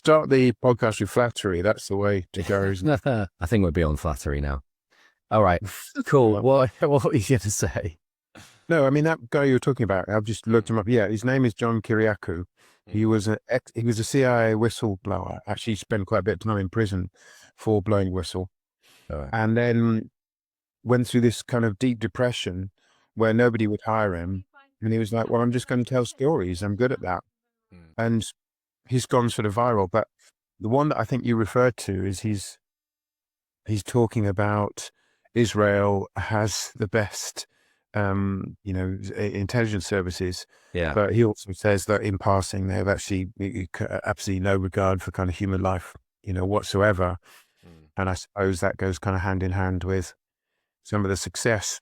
Start the podcast with flattery. That's the way to go, isn't it? I think we'll be on flattery now. All right, cool. What were you going to say? No, I mean, that guy you were talking about, I've just looked him up. Yeah, his name is John Kiriakou. He was a CIA whistleblower. Actually spent quite a bit of time in prison for blowing whistle. All right. And then went through this kind of deep depression where nobody would hire him. And he was like, well, I'm just going to tell stories. I'm good at that. And he's gone sort of viral. But the one that I think you referred to is he's talking about Israel has the best, intelligence services. Yeah. But he also says that in passing, they have actually absolutely no regard for kind of human life, whatsoever. And I suppose that goes kind of hand in hand with some of the success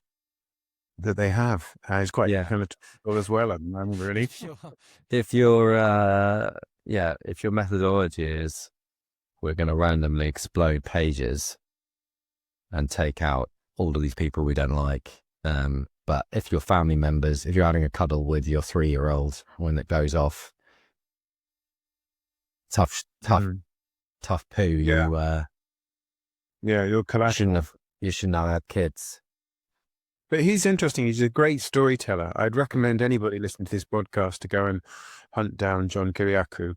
that they have. It's quite kind of typical as well at the moment, really. If your methodology is we're going to randomly explode pages and take out all of these people we don't like. But if your family members, if you're having a cuddle with your 3-year-old when it goes off, tough poo. Yeah. You're collapsing. You shouldn't have had kids. But he's interesting. He's a great storyteller. I'd recommend anybody listening to this podcast to go and hunt down John Kiriakou.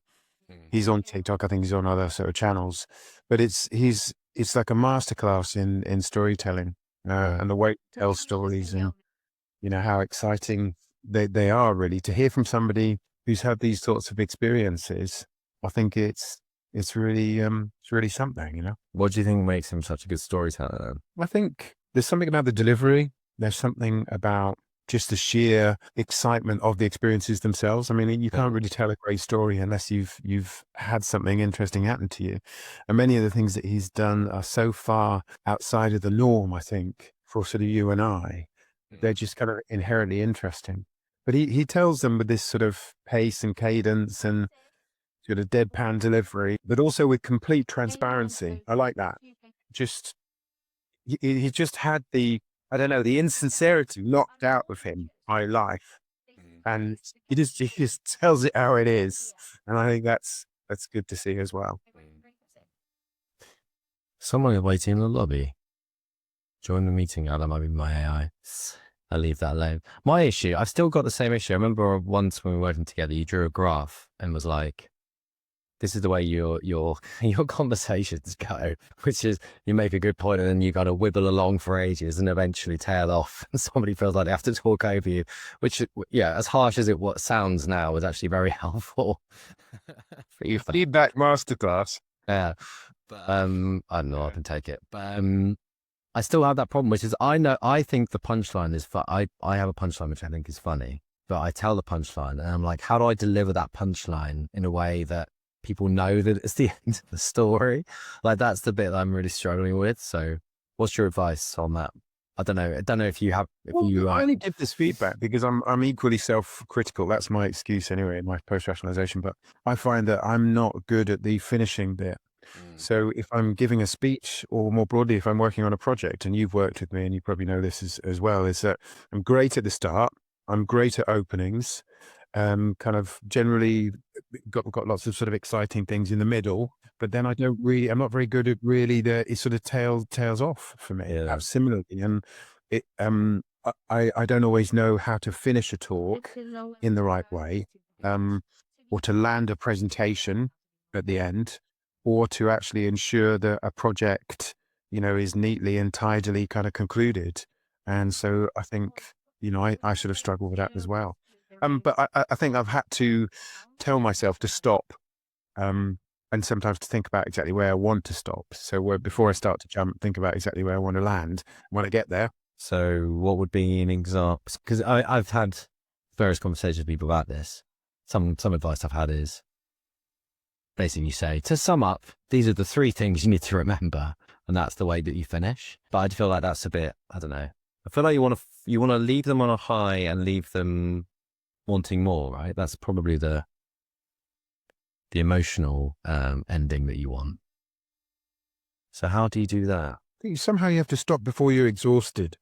He's on TikTok. I think he's on other sort of channels. But it's like a masterclass in storytelling and the way to tell stories and, how exciting they are really. To hear from somebody who's had these sorts of experiences, I think it's really something, What do you think makes him such a good storyteller then? I think there's something about the delivery. There's something about just the sheer excitement of the experiences themselves. I mean, you can't really tell a great story unless you've had something interesting happen to you. And many of the things that he's done are so far outside of the norm, I think, for sort of you and I. They're just kind of inherently interesting. But he tells them with this sort of pace and cadence and sort of deadpan delivery, but also with complete transparency. I like that. He just had the insincerity knocked out of him by life. And he just tells it how it is. And I think that's good to see as well. Someone is waiting in the lobby. Join the meeting. That might be my AI. I'll leave that alone. My issue, I've still got the same issue. I remember once when we were working together, you drew a graph and was like, this is the way your conversations go, which is you make a good point and then you got to wibble along for ages and eventually tail off and somebody feels like they have to talk over you, which, as harsh as it sounds now, is actually very helpful. For you. Feedback masterclass. Yeah. But, I don't know, I can take it. But I still have that problem, which is I think the punchline is I have a punchline which I think is funny, but I tell the punchline and I'm like, how do I deliver that punchline in a way that people know that it's the end of the story? Like, that's the bit that I'm really struggling with. So what's your advice on that? I don't know if you have, I only give this feedback because I'm equally self-critical. That's my excuse anyway, in my post-rationalization, but I find that I'm not good at the finishing bit. So if I'm giving a speech, or more broadly, if I'm working on a project, and you've worked with me and you probably know this as well, is that I'm great at the start. I'm great at openings. Kind of generally got lots of sort of exciting things in the middle, but then I'm not very good at really it sort of tails off for me. Similarly. And I don't always know how to finish a talk in the right way, or to land a presentation at the end, or to actually ensure that a project, is neatly and tidily kind of concluded. And so I think, I sort of struggle with that as well. But I think I've had to tell myself to stop, and sometimes to think about exactly where I want to stop. So before I start to jump, think about exactly where I want to land when I get there. So what would be an example? Because I've had various conversations with people about this. Some advice I've had is basically you say, to sum up, these are the 3 things you need to remember, and that's the way that you finish. But I feel like that's a bit, I don't know. I feel like you want to leave them on a high and leave them wanting more, right? That's probably the emotional ending that you want. So how do you do that? I think somehow you have to stop before you're exhausted.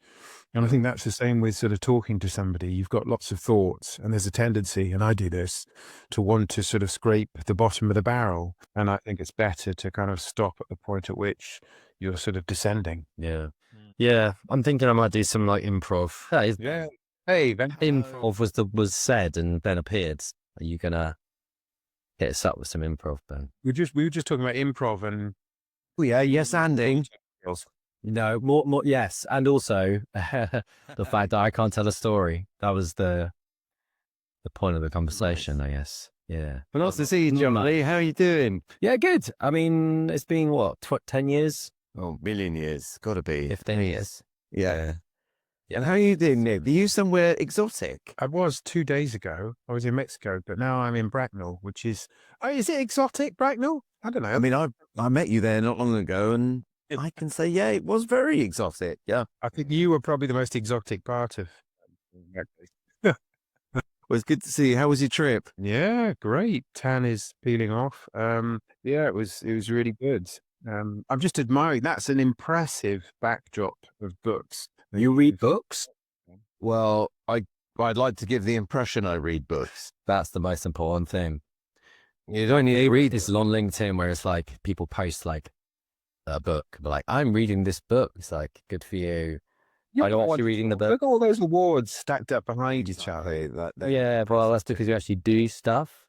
And I think that's the same with sort of talking to somebody. You've got lots of thoughts, and there's a tendency, and I do this, to want to sort of scrape the bottom of the barrel. And I think it's better to kind of stop at the point at which you're sort of descending. Yeah. Yeah. I'm thinking I might do some like improv. That is, Yeah. Hey, then. improv was said and then appeared. Are you gonna hit us up with some improv, Ben? We were just talking about improv and Oh, yeah. Yes, Andy. No, more, yes. And also the fact that I can't tell a story. That was the point of the conversation, I guess. Yeah. Well, nice to see you, Johnny. How are you doing? Yeah, good. I mean, it's been what, 10 years? Oh, million years. Got to be. 15 years. Yeah. And how are you doing, Nick? Are you somewhere exotic? I was 2 days ago. I was in Mexico, but now I'm in Bracknell, which is it exotic, Bracknell? I don't know. I mean, I met you there not long ago, and I can say, yeah, it was very exotic. Yeah. I think you were probably the most exotic part of. Well, it's good to see you. How was your trip? Yeah, great. Tan is peeling off. Yeah, it was really good. I'm just admiring. That's an impressive backdrop of books. You read books? Well, I'd like to give the impression I read books. That's the most important thing. You don't need to read This is on LinkedIn where it's like people post like a book, but like, I'm reading this book. It's like, good for you. I don't actually reading the book. Look at all those awards stacked up behind each other. Yeah, well, that's because you actually do stuff.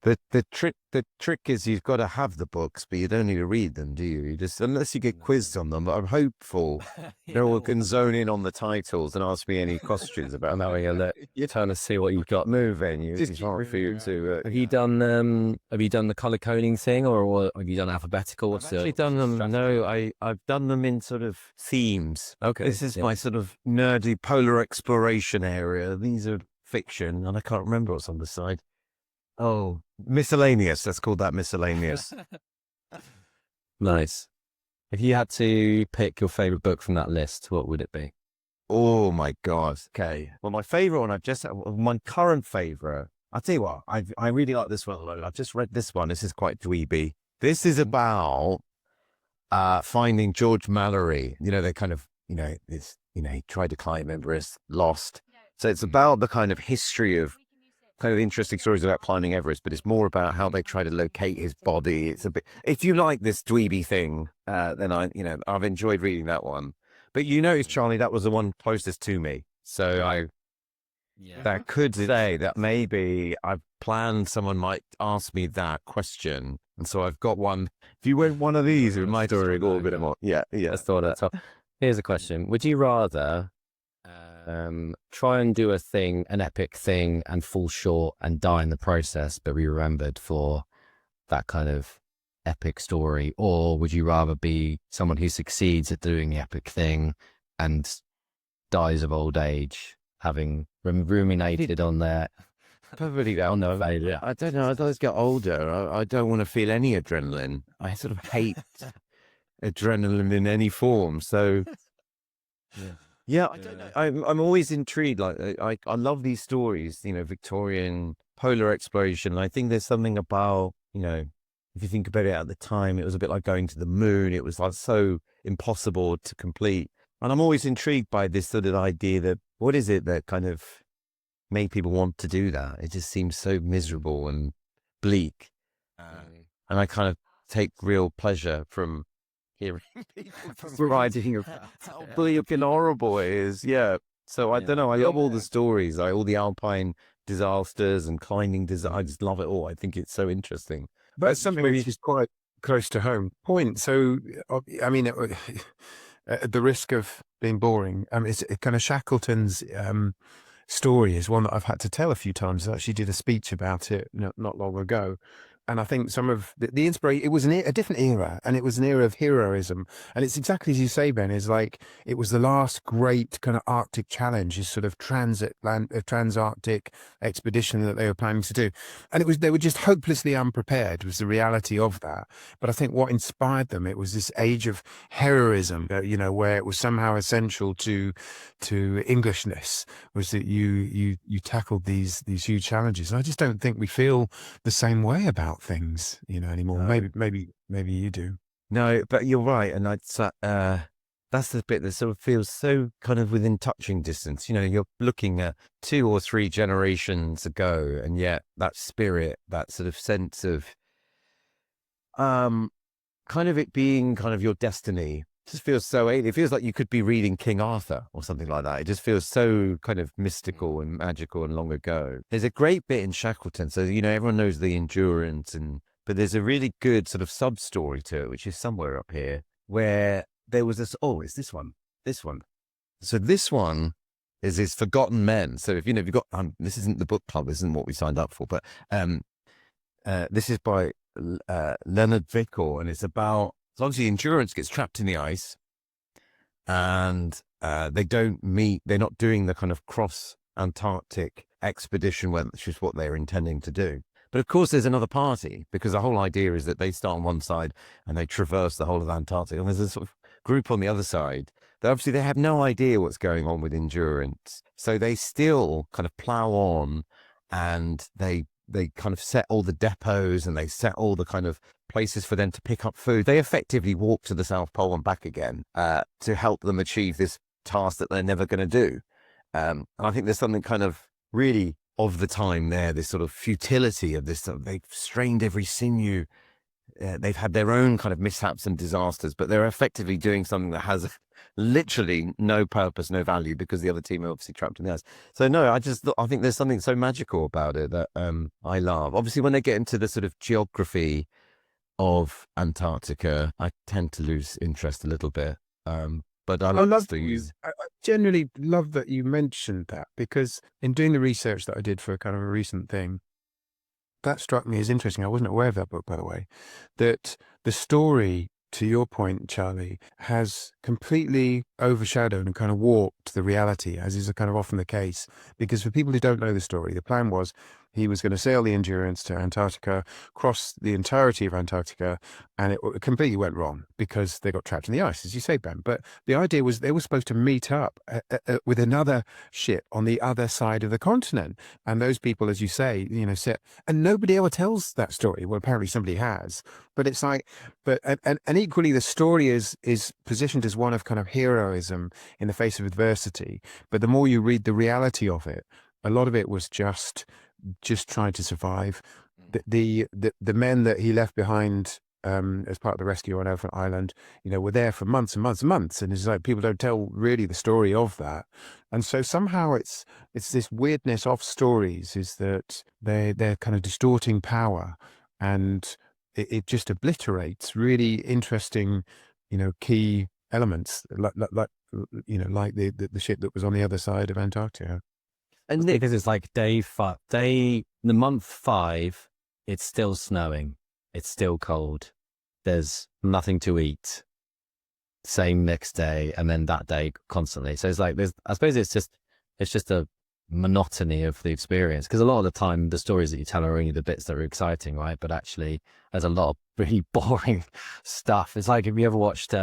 The trick is you've got to have the books, but you don't need to read them, do you? You just, unless you get quizzed on them. But I'm hopeful no one can zone in on the titles and ask me any questions about that. You're trying to see what you've got. Moving, it's hard for you to. Have you done the color coding thing, or have you done alphabetical? I've actually done them. No, I've done them in sort of themes. Okay, This is my sort of nerdy polar exploration area. These are fiction, and I can't remember what's on the side. Oh, miscellaneous. Let's call that miscellaneous. Nice. If you had to pick your favorite book from that list, what would it be? Oh my God. Okay. Well, my favorite one, my current favorite, I'll tell you what, I really like this one a lot. I've just read this one. This is quite dweeby. This is about finding George Mallory. You know, they kind of, he tried to climb Everest, lost. So it's about the kind of history of kind of interesting stories about climbing Everest, but it's more about how they try to locate his body. It's a bit, if you like this dweeby thing, then I've enjoyed reading that one. But you notice, Charlie, that was the one closest to me. So that could say that maybe I've planned someone might ask me that question. And so I've got one. If you went one of these, it might already go a bit more. Yeah. Let's thought that. So here's a question. Would you rather try and do an epic thing and fall short and die in the process, but be remembered for that kind of epic story? Or would you rather be someone who succeeds at doing the epic thing and dies of old age, having ruminated on their Probably failure. I don't know. As I get older, I don't want to feel any adrenaline. I sort of hate adrenaline in any form. So yeah, I don't know. I'm always intrigued. Like I love these stories, Victorian polar exploration. And I think there's something about, if you think about it at the time, it was a bit like going to the moon. It was like so impossible to complete. And I'm always intrigued by this sort of idea that what is it that kind of made people want to do that? It just seems so miserable and bleak. And I kind of take real pleasure from hearing people writing about how bleak and horrible it is. Yeah. So I don't know. I love all the stories, like all the alpine disasters and climbing disasters. I just love it all. I think it's so interesting. But it's something which is quite close to home. Point. So, I mean, at the risk of being boring, it's kind of Shackleton's story is one that I've had to tell a few times. I actually did a speech about it not long ago. And I think some of the inspiration, it was a different era, and it was an era of heroism. And it's exactly as you say, Ben, is like, it was the last great kind of Arctic challenge, this sort of trans-Arctic expedition that they were planning to do. And they were just hopelessly unprepared, was the reality of that. But I think what inspired them, it was this age of heroism, where it was somehow essential to Englishness, was that you tackled these huge challenges. And I just don't think we feel the same way about things anymore. No. Maybe you do. No, but you're right. And that's the bit that sort of feels so kind of within touching distance. You know, you're looking at 2 or 3 generations ago, and yet that spirit, that sort of sense of kind of it being kind of your destiny, just feels so alien. It feels like you could be reading King Arthur or something like that. It just feels so kind of mystical and magical and long ago. There's a great bit in Shackleton. So, you know, everyone knows the endurance, but there's a really good sort of sub story to it, which is somewhere up here, where there was this, it's this one. So this one is his Forgotten Men. So if you've got, this isn't the book club, this isn't what we signed up for, but this is by Leonard Vickor, and it's about, as long as the Endurance gets trapped in the ice and they're not doing the kind of cross Antarctic expedition, which is what they're intending to do. But of course, there's another party, because the whole idea is that they start on one side and they traverse the whole of Antarctica. And there's a sort of group on the other side that obviously they have no idea what's going on with Endurance. So they still kind of plow on, and they kind of set all the depots, and they set all the kind of places for them to pick up food. They effectively walk to the South Pole and back again to help them achieve this task that they're never going to do. And I think there's something kind of really of the time there, this sort of futility of this. They've strained every sinew. They've had their own kind of mishaps and disasters, but they're effectively doing something that has literally no purpose, no value, because the other team are obviously trapped in the ice. So no, I think there's something so magical about it that I love. Obviously, when they get into the sort of geography of Antarctica, I tend to lose interest a little bit. But I love I generally love that you mentioned that, because in doing the research that I did for a kind of a recent thing, that struck me as interesting. I wasn't aware of that book, by the way, that the story, to your point, Charlie, has completely overshadowed and kind of warped the reality, as is kind of often the case. Because for people who don't know the story, the plan was he was going to sail the Endurance to Antarctica, cross the entirety of Antarctica, and it completely went wrong because they got trapped in the ice, as you say, Ben. But the idea was they were supposed to meet up with another ship on the other side of the continent. And those people, as you say, sit, and nobody ever tells that story. Well, apparently somebody has, but it's like, and equally the story is positioned as one of kind of heroism in the face of adversity. But the more you read the reality of it, a lot of it was just trying to survive. The men that he left behind as part of the rescue on Elephant Island, were there for months and months and months, and it's like people don't tell really the story of that. And so somehow it's this weirdness of stories, is that they're kind of distorting power, and it just obliterates really interesting, key elements, like the ship that was on the other side of Antarctica. And because it's like the month 5, it's still snowing, it's still cold, there's nothing to eat. Same next day, and then that day constantly. So it's like I suppose it's just a monotony of the experience, because a lot of the time the stories that you tell are only the bits that are exciting, right? But actually, there's a lot of really boring stuff. It's like, have you ever watched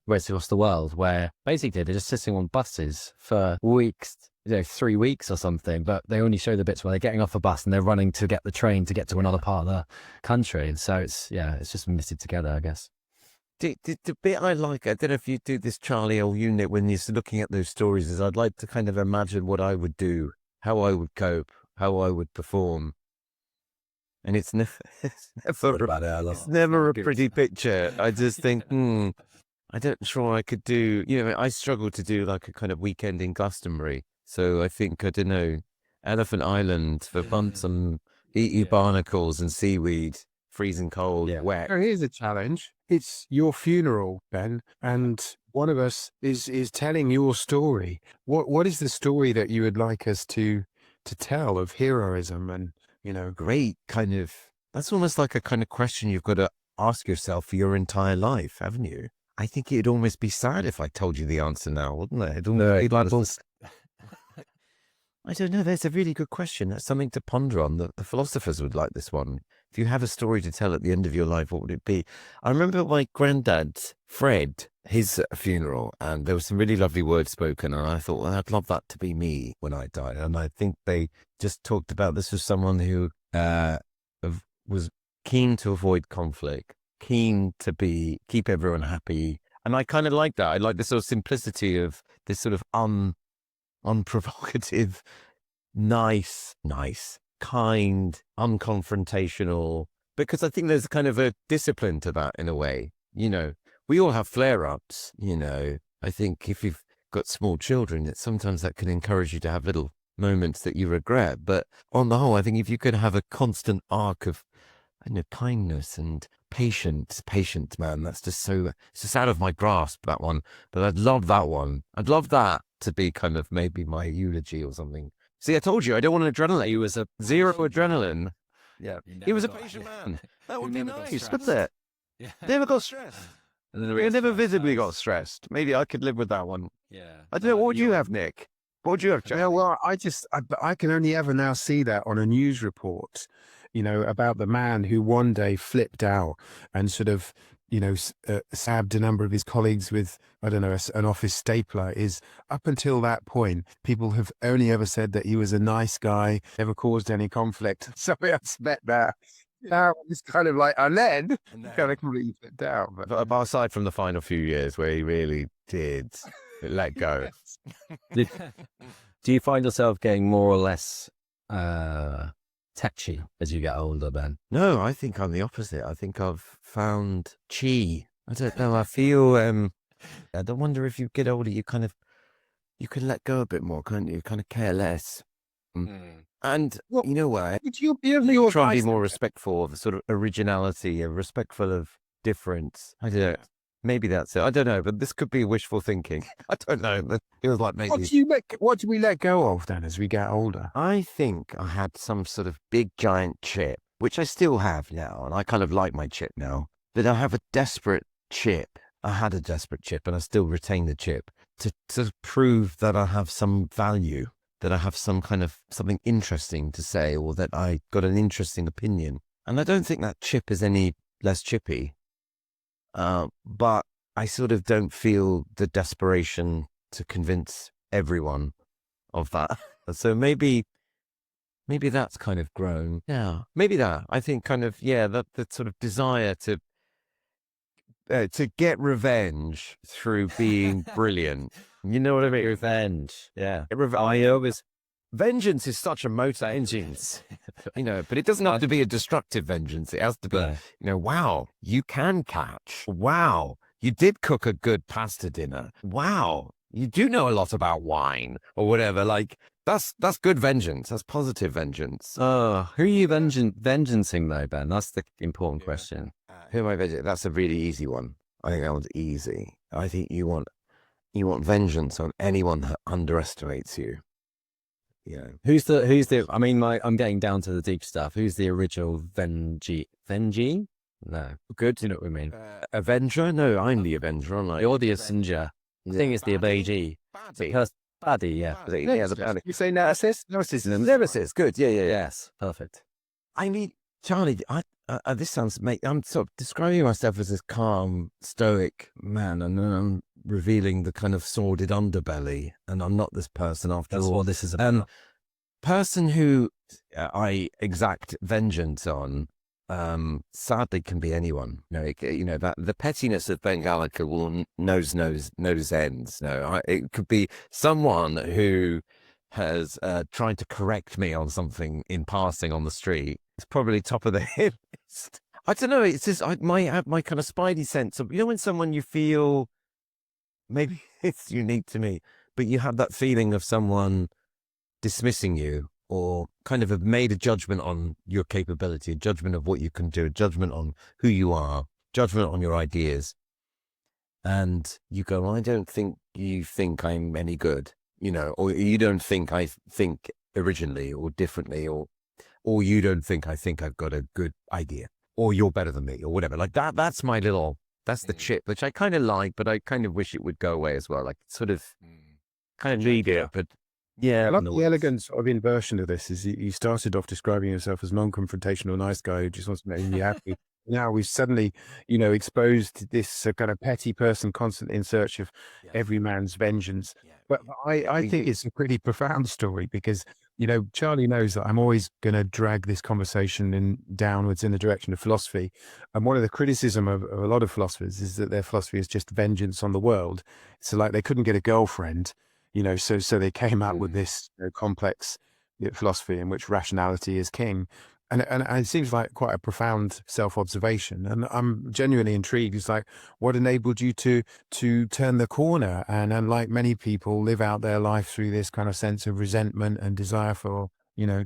Race Across the World, where basically they're just sitting on buses for weeks, 3 weeks or something, but they only show the bits where they're getting off a bus and they're running to get the train to get to another part of the country. And so it's just knitted together, I guess. The bit I like, I don't know if you do this, Charlie, or Unit, when you're looking at those stories, is I'd like to kind of imagine what I would do, how I would cope, how I would perform. And it's never a pretty picture. I just think, I don't sure I could do, I struggle to do like a kind of weekend in Glastonbury. So I think, I don't know, Elephant Island for months and eat barnacles and seaweed, freezing cold, wet. Here's a challenge. It's your funeral, Ben, and one of us is telling your story. What is the story that you would like us to tell of heroism? And great kind of, that's almost like a kind of question you've got to ask yourself for your entire life, haven't you? I think it'd almost be sad if I told you the answer now, wouldn't it? I don't know. That's a really good question. That's something to ponder on. The philosophers would like this one. If you have a story to tell at the end of your life, what would it be? I remember my granddad, Fred, his funeral, and there was some really lovely words spoken, and I thought, well, I'd love that to be me when I died. And I think they just talked about this was someone who was keen to avoid conflict, keen to keep everyone happy, And I kind of like that. I like the sort of simplicity of this sort of unprovocative, nice, kind, unconfrontational, because I think there's kind of a discipline to that in a way. You know, we all have flare-ups, you know. I think if you've got small children, sometimes that can encourage you to have little moments that you regret. But on the whole, I think if you could have a constant arc of, I know, kindness and patience, man, that's just so, it's just out of my grasp, that one. But I'd love that one. I'd love that to be kind of maybe my eulogy or something. See, I told you, I don't want an adrenaline. He was a Zero adrenaline. Yeah. He was a patient man. That would be never got nice, stressed. wouldn't it? Yeah. Never got stressed. And then He never visibly got stressed. Maybe I could live with that one. Yeah. I don't know. What would you have, Nick? What would you have, Yeah, Charlie? well, I can only ever now see that on a news report, you know, about the man who one day flipped out and sort of, you know, stabbed a number of his colleagues with, I don't know, an office stapler. Is up until that point, people have only ever said that he was a nice guy, never caused any conflict. So I expect that. Now it's kind of like, and then kind of completely flipped out. But Aside from the final few years where he really did let go. Do you find yourself getting more or less tetchy as you get older, Ben? No, I think I'm the opposite. I think I've found chi. I don't know. I feel, I don't wonder if you get older, you can let go a bit more, can't you? Kind of care less. And Well, you know what? would you be able to Try and be more respectful of the sort of originality, respectful of difference. I don't know. Maybe that's it. I don't know, but this could be wishful thinking. I don't know. It feels like maybe. What do we let go of then as we get older? I think I had some sort of big giant chip, which I still have now, and I kind of like my chip now. But I have a desperate chip. I had a desperate chip, and I still retain the chip to prove that I have some value, that I have some kind of something interesting to say, or that I got an interesting opinion. And I don't think that chip is any less chippy. But I sort of don't feel the desperation to convince everyone of that. So maybe that's kind of grown. Yeah, maybe that. I think kind of, that sort of desire to get revenge through being brilliant. You know what I mean? Revenge. Yeah. Vengeance is such a motor engine, you know, but it doesn't have to be a destructive vengeance. It has to be, you know, wow, you can catch. Wow, you did cook a good pasta dinner. Wow, you do know a lot about wine or whatever. Like that's good vengeance. That's positive vengeance. Who are you vengeancing though, Ben? That's the important question. Who am I vengeance? That's a really easy one. I think that one's easy. I think you want vengeance on anyone that underestimates you. Yeah. Who's the? I mean, I'm getting down to the deep stuff. Who's the original Vengie? No, good. You know what I mean? Avenger? No, I'm the Avenger. Aren't I? You're the Avenger. I think it's the Abaji. Baddie, yeah. Yeah, the baddie. You say narcissist? Narcissism. Nemesis. Good. Yeah. Yes, perfect. I mean, Charlie, this sounds, mate, I'm sort of describing myself as this calm, stoic man, and then I'm revealing the kind of sordid underbelly, and I'm not this person after all. That's what this is about. Person who I exact vengeance on, sadly can be anyone. You know, that the pettiness of Ben Gallacher will knows ends. No, it could be someone who has tried to correct me on something in passing on the street. It's probably top of the hit list. I don't know. It's just I might have my kind of spidey sense of, you know, when someone you feel, maybe it's unique to me, but you have that feeling of someone dismissing you, or kind of have made a judgment on your capability, a judgment of what you can do, a judgment on who you are, judgment on your ideas. And you go, I don't think you think I'm any good, you know, or you don't think I think originally or differently, or you don't think I think I've got a good idea, or you're better than me, or whatever. Like that's the chip, which I kind of like, but I kind of wish it would go away as well. Like sort of kind of need it, but yeah. I love the elegant sort of inversion of this. Is you started off describing yourself as non-confrontational nice guy who just wants to make you happy. Now we've suddenly, you know, exposed this kind of petty person constantly in search of every man's vengeance. But I think it's a pretty profound story, because Charlie knows that I'm always going to drag this conversation downwards in the direction of philosophy. And one of the criticism of a lot of philosophers is that their philosophy is just vengeance on the world. So like they couldn't get a girlfriend, so they came up with this complex philosophy in which rationality is king. And it seems like quite a profound self-observation. And I'm genuinely intrigued. It's like, what enabled you to turn the corner and unlike many people, live out their life through this kind of sense of resentment and desire for,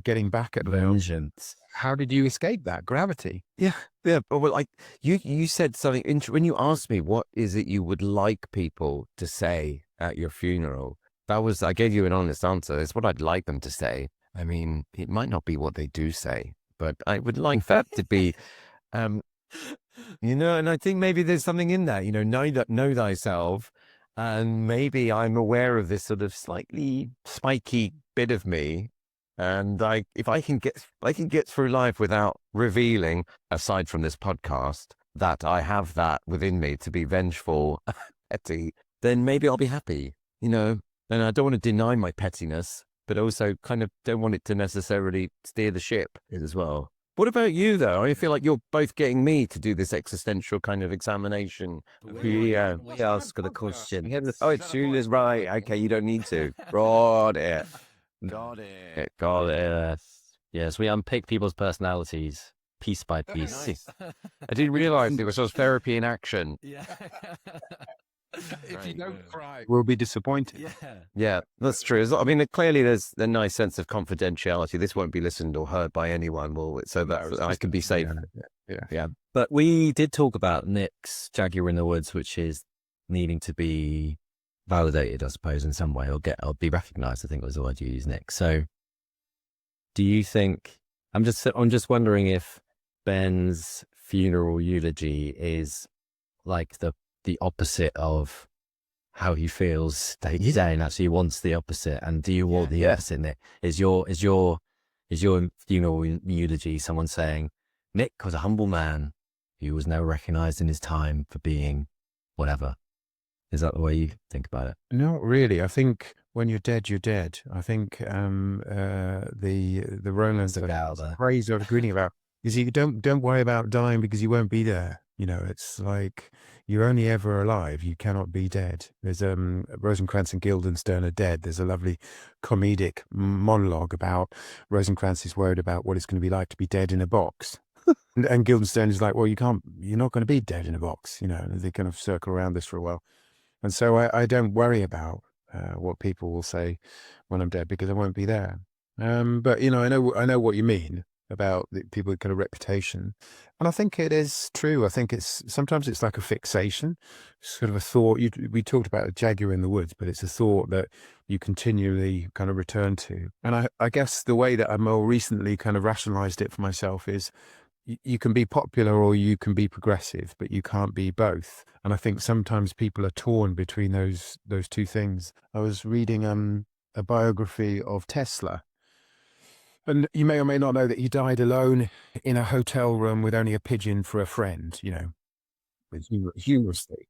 getting back at them? Vengeance. How did you escape that gravity? Yeah. But like you said something when you asked me, what is it you would like people to say at your funeral? I gave you an honest answer. It's what I'd like them to say. I mean, it might not be what they do say, but I would like that to be, and I think maybe there's something in that, know thyself. And maybe I'm aware of this sort of slightly spiky bit of me. And if I can get through life without revealing, aside from this podcast, that I have that within me to be vengeful, petty, then maybe I'll be happy, And I don't want to deny my pettiness, but also kind of don't want it to necessarily steer the ship as well. What about you, though? I feel like you're both getting me to do this existential kind of examanation. We ask the question. Oh, it's Julia's right. Okay, you don't need to. Got it. Got it. God, yes, we unpick people's personalities piece by piece. Nice. I didn't realize it was just therapy in action. Yeah. If you don't cry, we'll be disappointed. Yeah, that's true. I mean, clearly there's a nice sense of confidentiality. This won't be listened or heard by anyone, will it? So that I can be safe. Yeah. But we did talk about Nick's Jaguar in the Woods, which is needing to be validated, I suppose, in some way, or be recognized, I think was the word you used, Nick. So do you think, I'm just wondering if Ben's funeral eulogy is like the opposite of how he feels day to day, and actually wants the opposite. And do you want the opposite, Nick? Is your funeral eulogy someone saying Nick was a humble man who was never recognized in his time for being whatever? Is that the way you think about it? Not really. I think when you're dead, you're dead. I think the Romans phrase I was reading about is you don't worry about dying because you won't be there. It's like you're only ever alive. You cannot be dead. There's Rosencrantz and Guildenstern are dead. There's a lovely comedic monologue about Rosencrantz is worried about what it's going to be like to be dead in a box. and Guildenstern is like, well, you're not going to be dead in a box. And they kind of circle around this for a while. And so I don't worry about what people will say when I'm dead because I won't be there. But I know what you mean about the people with kind of reputation, and I think it is true. I think sometimes it's like a fixation, sort of a thought. We talked about a jaguar in the woods, but it's a thought that you continually kind of return to. And I guess the way that I more recently kind of rationalized it for myself is you can be popular or you can be progressive, but you can't be both. And I think sometimes people are torn between those two things. I was reading a biography of Tesla. And you may or may not know that he died alone in a hotel room with only a pigeon for a friend, humorously.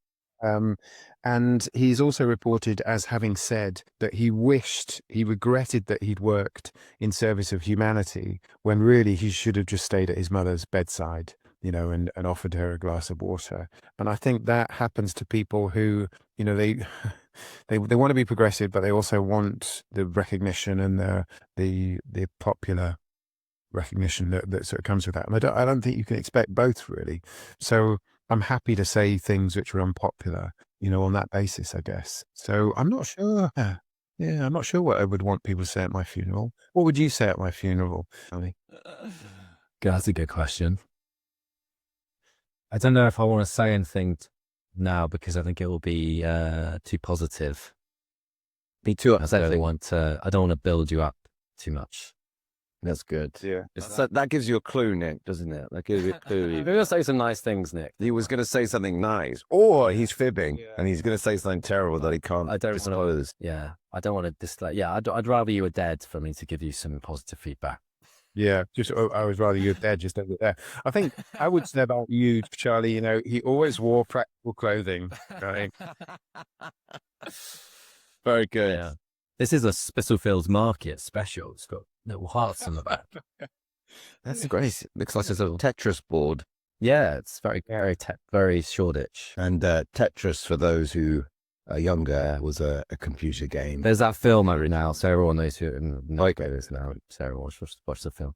And he's also reported as having said that he regretted that he'd worked in service of humanity when really he should have just stayed at his mother's bedside, and offered her a glass of water. And I think that happens to people who, they want to be progressive, but they also want the recognition and the popular recognition that sort of comes with that. And I don't think you can expect both, really. So I'm happy to say things which are unpopular, on that basis, I guess. So I'm not sure. Yeah, I'm not sure what I would want people to say at my funeral. What would you say at my funeral, Ali? That's a good question. I don't know if I want to say anything now because I think it will be too positive. Me too. I don't want to build you up too much. That's good. Yeah. That gives you a clue, Nick, doesn't it? That gives you a clue. You're going to say some nice things, Nick. He was going to say something nice, or he's fibbing and he's going to say something terrible that he can't disclose. I don't want to dislike. Yeah, I'd rather you were dead for me to give you some positive feedback. Yeah, I would rather you were dead, just over there. I think I would say about you, Charlie, he always wore practical clothing. Right? Very good. Yeah. This is a Spitalfields Market special. It's got little hearts on the back. That's great. Looks like a little Tetris board. Yeah, it's very Shoreditch. And Tetris, for those who are younger, was a computer game. There's that film over now, so everyone knows who it is now. So everyone watch the film.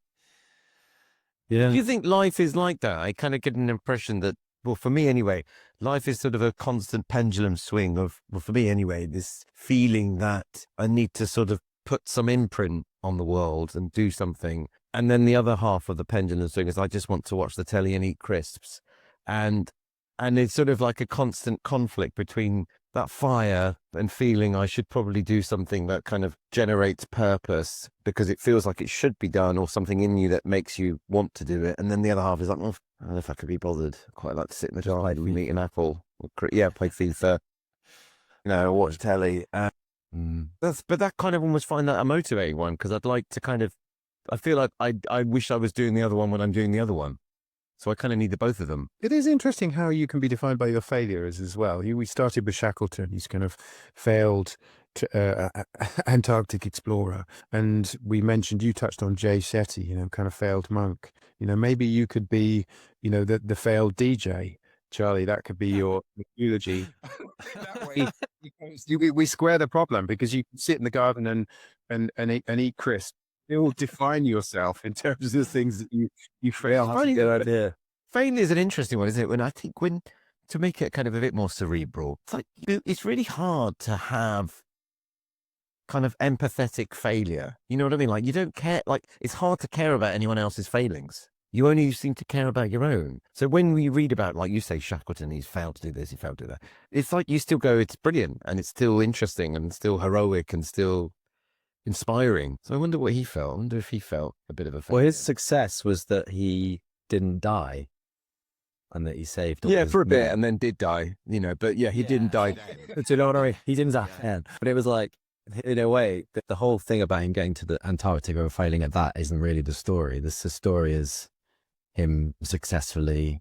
Yeah. Do you think life is like that? I kind of get an impression that, well, for me anyway, life is sort of a constant pendulum swing of, well, for me anyway, this feeling that I need to sort of put some imprint on the world and do something. And then the other half of the pendulum swing is I just want to watch the telly and eat crisps. And it's sort of like a constant conflict between that fire and feeling I should probably do something that kind of generates purpose because it feels like it should be done, or something in you that makes you want to do it. And then the other half is like, well, I don't know if I could be bothered. I'd quite like to sit in the garden and eat an apple. Yeah, play FIFA, watch telly. But that kind of almost find that a motivating one, because I'd like to kind of, I feel like I wish I was doing the other one when I'm doing the other one. So I kind of need the both of them. It is interesting how you can be defined by your failures as well. We started with Shackleton. He's kind of failed Antarctic explorer. And we mentioned, you touched on Jay Shetty, kind of failed monk. Maybe you could be, the failed DJ. Charlie, that could be your eulogy. That way, we square the problem, because you can sit in the garden and eat crisps. Still define yourself in terms of the things that you fail. That's a good idea. Failure is an interesting one, isn't it? When to make it kind of a bit more cerebral, it's like it's really hard to have kind of empathetic failure. You know what I mean? Like, you don't care. Like, it's hard to care about anyone else's failings. You only seem to care about your own. So when we read about, like you say, Shackleton, he's failed to do this, he failed to do that. It's like you still go, it's brilliant, and it's still interesting, and still heroic, and still inspiring. So I wonder what he felt. I wonder if he felt a bit of a failure. Well, his success was that he didn't die, and that he saved. For a bit, and then did die. But he didn't die. Do you know what I mean? He didn't die then. But it was like, in a way, the whole thing about him going to the Antarctic or failing at that isn't really the story. The story is him successfully.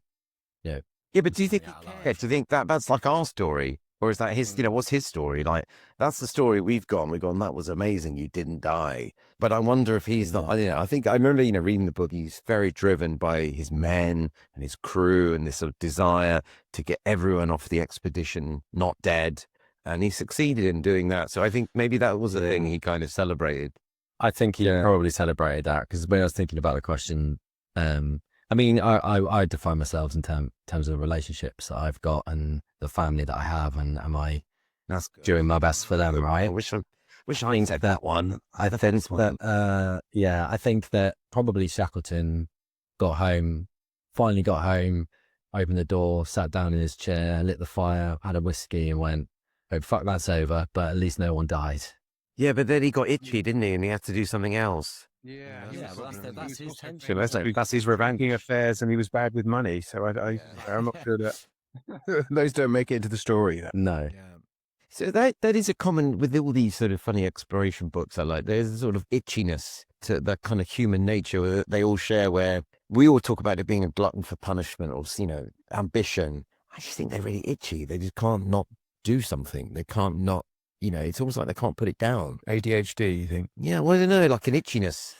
Yeah, but do you think he cared? Do you think that's like our story? Or is that his, what's his story? Like, that's the story we've gone, that was amazing, you didn't die. But I wonder if he's not, I think, I remember, reading the book, he's very driven by his men and his crew and this sort of desire to get everyone off the expedition not dead. And he succeeded in doing that. So I think maybe that was a thing he kind of celebrated. I think he probably celebrated that, because when I was thinking about the question, I define myself in terms of the relationships that I've got and the family that I have, and am I doing my best for them, right? I wish I said that one. I think that, I think that probably Shackleton finally got home, opened the door, sat down in his chair, lit the fire, had a whiskey, and went, oh, fuck, that's over, but at least no one died. Yeah, but then he got itchy, didn't he? And he had to do something else. That's his tension. That's his ranking affairs, and he was bad with money. So I'm not sure that those don't make it into the story. No. Yeah. So that is a common with all these sort of funny exploration books I like. There's a sort of itchiness to that kind of human nature that they all share, where we all talk about it being a glutton for punishment or, ambition. I just think they're really itchy. They just can't not do something. They can't not, it's almost like they can't put it down. ADHD, you think? Yeah, well, I don't know, like an itchiness.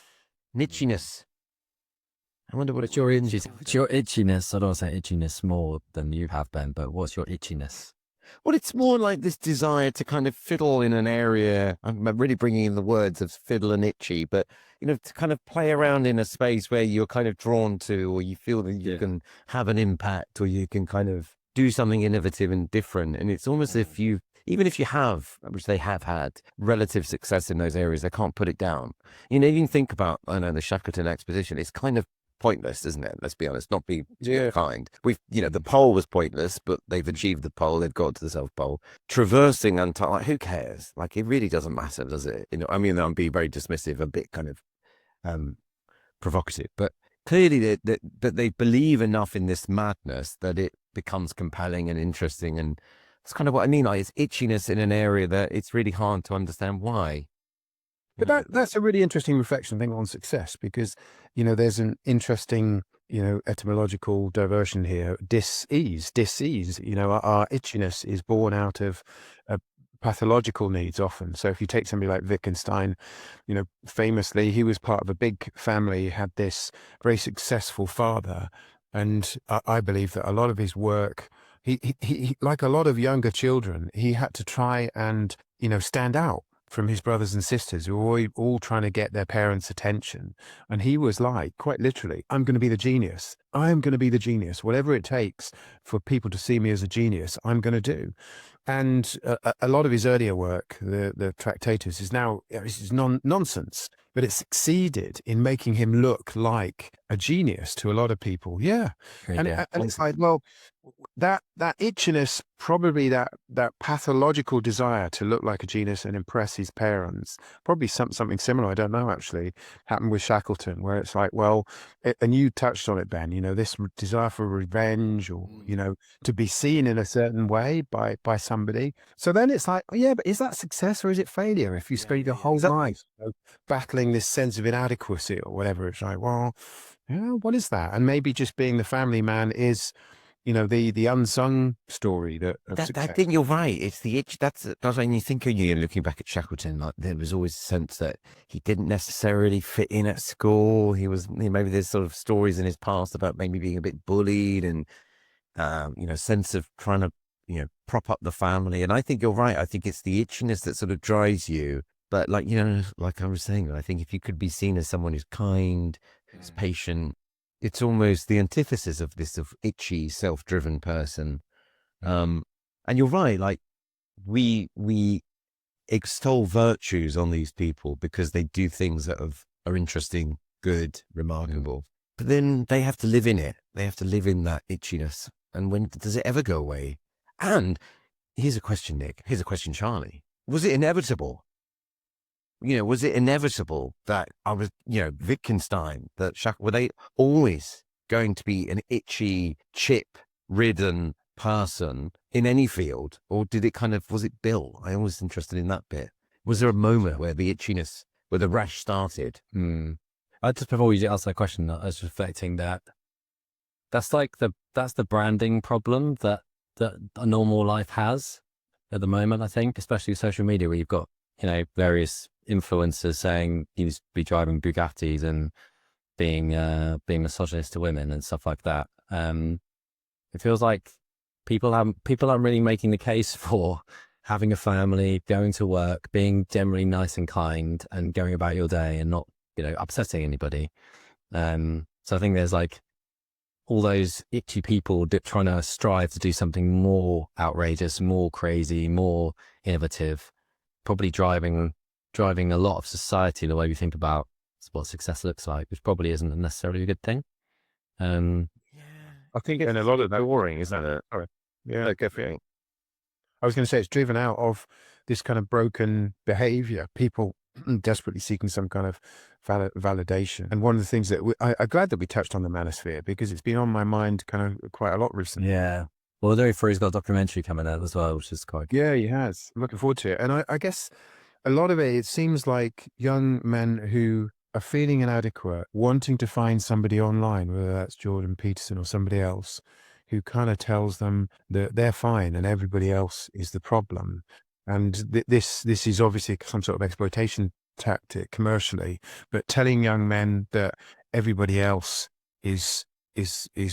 I wonder what it's your itchiness. It's your itchiness. I don't want to say itchiness more than you have, Ben, but what's your itchiness? Well, it's more like this desire to kind of fiddle in an area. I'm really bringing in the words of fiddle and itchy, but, to kind of play around in a space where you're kind of drawn to, or you feel that you can have an impact, or you can kind of do something innovative and different. And it's almost if even if you have, which they have had, relative success in those areas, they can't put it down. You can think about, the Shackleton expedition, it's kind of pointless, isn't it? Let's be honest, not be kind. The pole was pointless, but they've achieved the pole, they've got to the South Pole. Traversing Antarctica, who cares? Like, it really doesn't matter, does it? I'm being very dismissive, a bit kind of provocative, but clearly that they believe enough in this madness that it becomes compelling and interesting. And that's kind of what I mean. Like, it's itchiness in an area that it's really hard to understand why. But that's a really interesting reflection, I think, on success, because, there's an interesting, etymological diversion here. Dis-ease. Our itchiness is born out of pathological needs often. So if you take somebody like Wittgenstein, famously, he was part of a big family, he had this very successful father. And I believe that a lot of his work, he like a lot of younger children, he had to try and, stand out from his brothers and sisters who were all trying to get their parents' attention. And he was like, quite literally, I'm going to be the genius. I'm going to be the genius. Whatever it takes for people to see me as a genius, I'm going to do. And a lot of his earlier work, the Tractatus, is now, this is nonsense, but it succeeded in making him look like a genius to a lot of people. Yeah. And it's like, well, that itchiness, probably that pathological desire to look like a genius and impress his parents, probably something similar, I don't know, actually, happened with Shackleton, where it's like, well, and you touched on it, Ben, this desire for revenge, or, to be seen in a certain way by somebody. So then it's like, oh, yeah, but is that success or is it failure? If you spend your whole life battling this sense of inadequacy or whatever, it's like, well, yeah, what is that? And maybe just being the family man is, the unsung story of success. I think you're right. It's the itch. That's when you think of you looking back at Shackleton, like there was always a sense that he didn't necessarily fit in at school. He was, maybe there's sort of stories in his past about maybe being a bit bullied and, sense of trying to, prop up the family. And I think you're right. I think it's the itchiness that sort of drives you. But like I was saying, I think if you could be seen as someone who's kind, who's patient, it's almost the antithesis of this of itchy, self-driven person. And you're right, like we extol virtues on these people because they do things that are interesting, good, remarkable. But then they have to live in it. They have to live in that itchiness. And when does it ever go away? And here's a question, Nick. Here's a question, Charlie. Was it inevitable? Was it inevitable that Wittgenstein, were they always going to be an itchy, chip-ridden person in any field? Or was it Bill? I'm always interested in that bit. Was there a moment where the itchiness, where the rash started? Just before you ask that question, I was reflecting that that's the branding problem that a normal life has at the moment, I think, especially with social media, where you've got, various influencers saying you should be driving Bugattis and being misogynist to women and stuff like that. It feels like people aren't really making the case for having a family, going to work, being generally nice and kind, and going about your day and not, upsetting anybody. So I think there's like all those itchy people trying to strive to do something more outrageous, more crazy, more innovative, probably driving a lot of society the way we think about what success looks like, which probably isn't necessarily a good thing. I think it's, and a lot of that boring, isn't it? Sorry. Yeah. Okay. I was going to say it's driven out of this kind of broken behavior. People desperately seeking some kind of validation. And one of the things that I'm glad that we touched on the manosphere, because it's been on my mind kind of quite a lot recently. Yeah. Well, Free's got a documentary coming out as well, which is quite cool. Yeah, he has. I'm looking forward to it. And I guess a lot of it seems like young men who are feeling inadequate, wanting to find somebody online, whether that's Jordan Peterson or somebody else, who kind of tells them that they're fine and everybody else is the problem. And this is obviously some sort of exploitation tactic commercially, but telling young men that everybody else is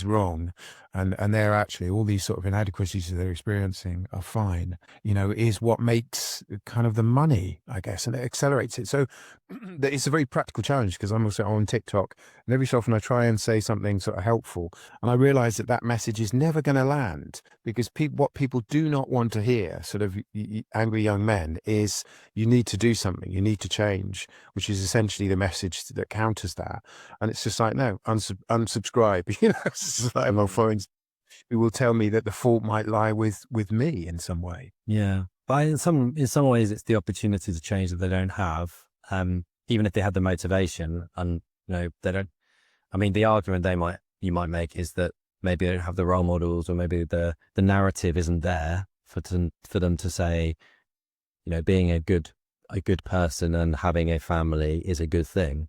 wrong, and they're actually, all these sort of inadequacies that they're experiencing are fine, is what makes kind of the money, I guess, and it accelerates it. So it's a very practical challenge, because I'm also on TikTok, and every so often I try and say something sort of helpful, and I realize that message is never going to land, because what people do not want to hear, sort of angry young men, is you need to do something, you need to change, which is essentially the message that counters that. And it's just like, no, unsubscribe. It's just like my phones, who will tell me that the fault might lie with me in some way. Yeah, but in some ways, it's the opportunity to change that they don't have. Even if they had the motivation, and they don't. I mean, the argument you might make is that maybe they don't have the role models, or maybe the narrative isn't there for them to say, being a good person and having a family is a good thing.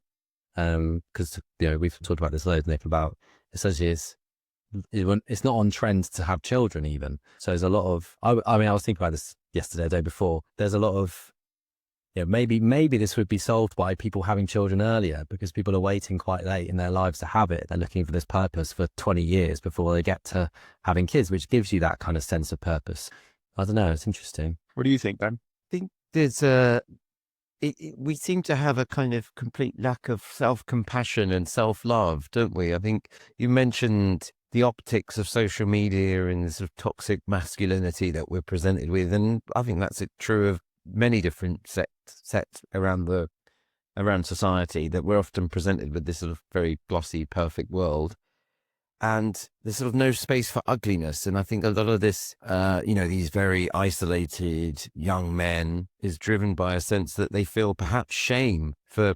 Because we've talked about this loads, Nick, about essentially it's not on trend to have children even. So there's a lot of, I mean, I was thinking about this yesterday, the day before. There's a lot of, maybe this would be solved by people having children earlier, because people are waiting quite late in their lives to have it. They're looking for this purpose for 20 years before they get to having kids, which gives you that kind of sense of purpose. I don't know. It's interesting. What do you think, Dan? I think there's we seem to have a kind of complete lack of self-compassion and self-love, don't we? I think you mentioned the optics of social media and the sort of toxic masculinity that we're presented with. And I think that's true of many different sets around society, that we're often presented with this sort of very glossy, perfect world. And there's sort of no space for ugliness. And I think a lot of this, these very isolated young men is driven by a sense that they feel perhaps shame for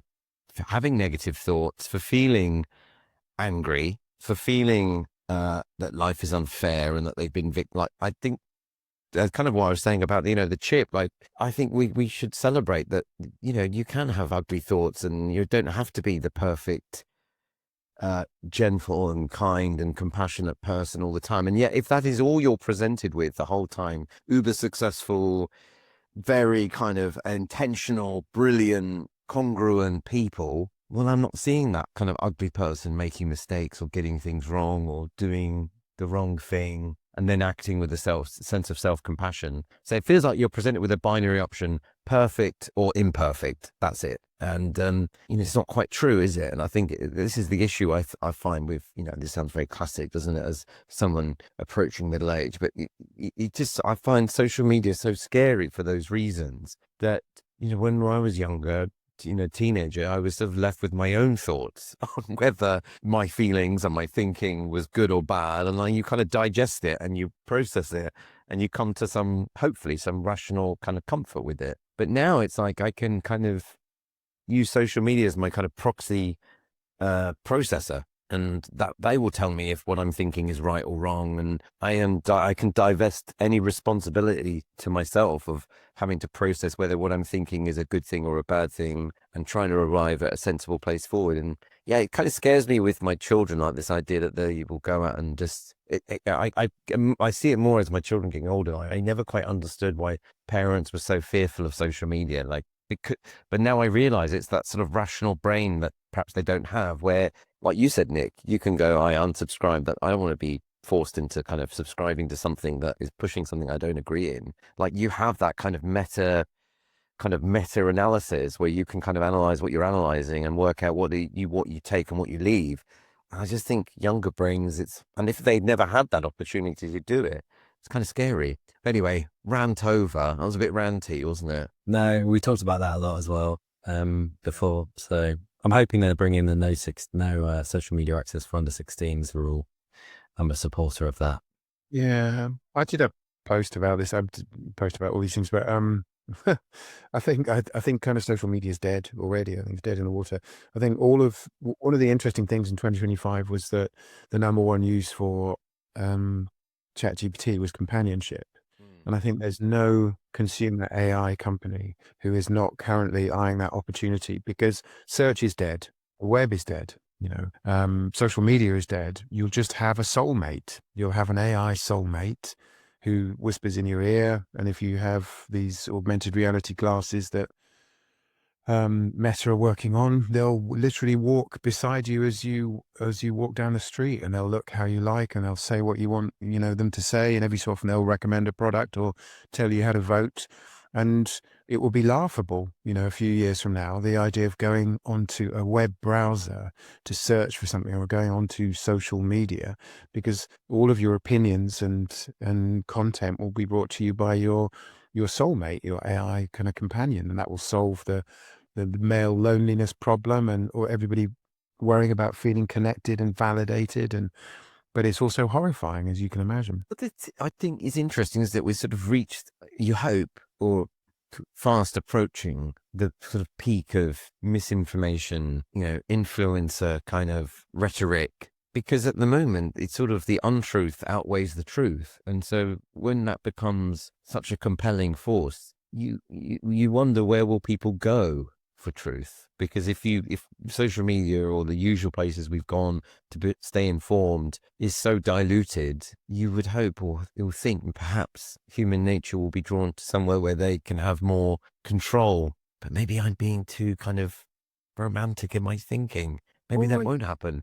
having negative thoughts, for feeling angry, for feeling that life is unfair and that they've been I think that's kind of what I was saying about, the chip. Like, I think we should celebrate that, you can have ugly thoughts and you don't have to be the perfect gentle and kind and compassionate person all the time. And yet, if that is all you're presented with the whole time, uber successful, very kind of intentional, brilliant, congruent people, well, I'm not seeing that kind of ugly person making mistakes or getting things wrong or doing the wrong thing and then acting with a sense of self-compassion. So it feels like you're presented with a binary option, perfect or imperfect. That's it. And, it's not quite true, is it? And I think this is the issue I find with, this sounds very classic, doesn't it, as someone approaching middle age, but I find social media so scary for those reasons that, when I was younger, teenager, I was sort of left with my own thoughts on whether my feelings and my thinking was good or bad. And then you kind of digest it and you process it and you come to hopefully some rational kind of comfort with it. But now it's like I can kind of use social media as my kind of proxy processor, and that they will tell me if what I'm thinking is right or wrong. And I can divest any responsibility to myself of having to process whether what I'm thinking is a good thing or a bad thing, and trying to arrive at a sensible place forward. And yeah, it kind of scares me with my children, like this idea that they will go out and just, I see it more as my children getting older. I never quite understood why parents were so fearful of social media. But now I realize it's that sort of rational brain that perhaps they don't have, where, like you said, Nick, you can go, I unsubscribe, but I don't want to be forced into kind of subscribing to something that is pushing something I don't agree in. Like, you have that kind of meta analysis where you can kind of analyze what you're analyzing and work out what you take and what you leave. And I just think younger brains, and if they'd never had that opportunity to do it, it's kind of scary. Anyway, rant over. That was a bit ranty, wasn't it? No, we talked about that a lot as well before. So I'm hoping they'll bring in the no social media access for under 16s rule. I'm a supporter of that. Yeah, I did a post about this. I did post about all these things, but I think kind of social media is dead already. I think it's dead in the water. I think one of the interesting things in 2025 was that the number one use for ChatGPT was companionship. And I think there's no consumer AI company who is not currently eyeing that opportunity, because search is dead, the web is dead, social media is dead. You'll just have a soulmate. You'll have an AI soulmate who whispers in your ear. And if you have these augmented reality glasses that Meta are working on, they'll literally walk beside you as you walk down the street, and they'll look how you like, and they'll say what you want them to say, and every so often they'll recommend a product or tell you how to vote. And it will be laughable, a few years from now, the idea of going onto a web browser to search for something, or going onto social media, because all of your opinions and content will be brought to you by your soulmate, your AI kind of companion, and that will solve the male loneliness problem, or everybody worrying about feeling connected and validated. But it's also horrifying, as you can imagine. What I think is interesting is that we've sort of reached, you hope, or fast approaching the sort of peak of misinformation, influencer kind of rhetoric, because at the moment it's sort of the untruth outweighs the truth. And so when that becomes such a compelling force, you wonder, where will people go for truth, because if social media or the usual places we've gone to stay informed is so diluted, you would hope or you'll think perhaps human nature will be drawn to somewhere where they can have more control. But maybe I'm being too kind of romantic in my thinking. Maybe that won't happen.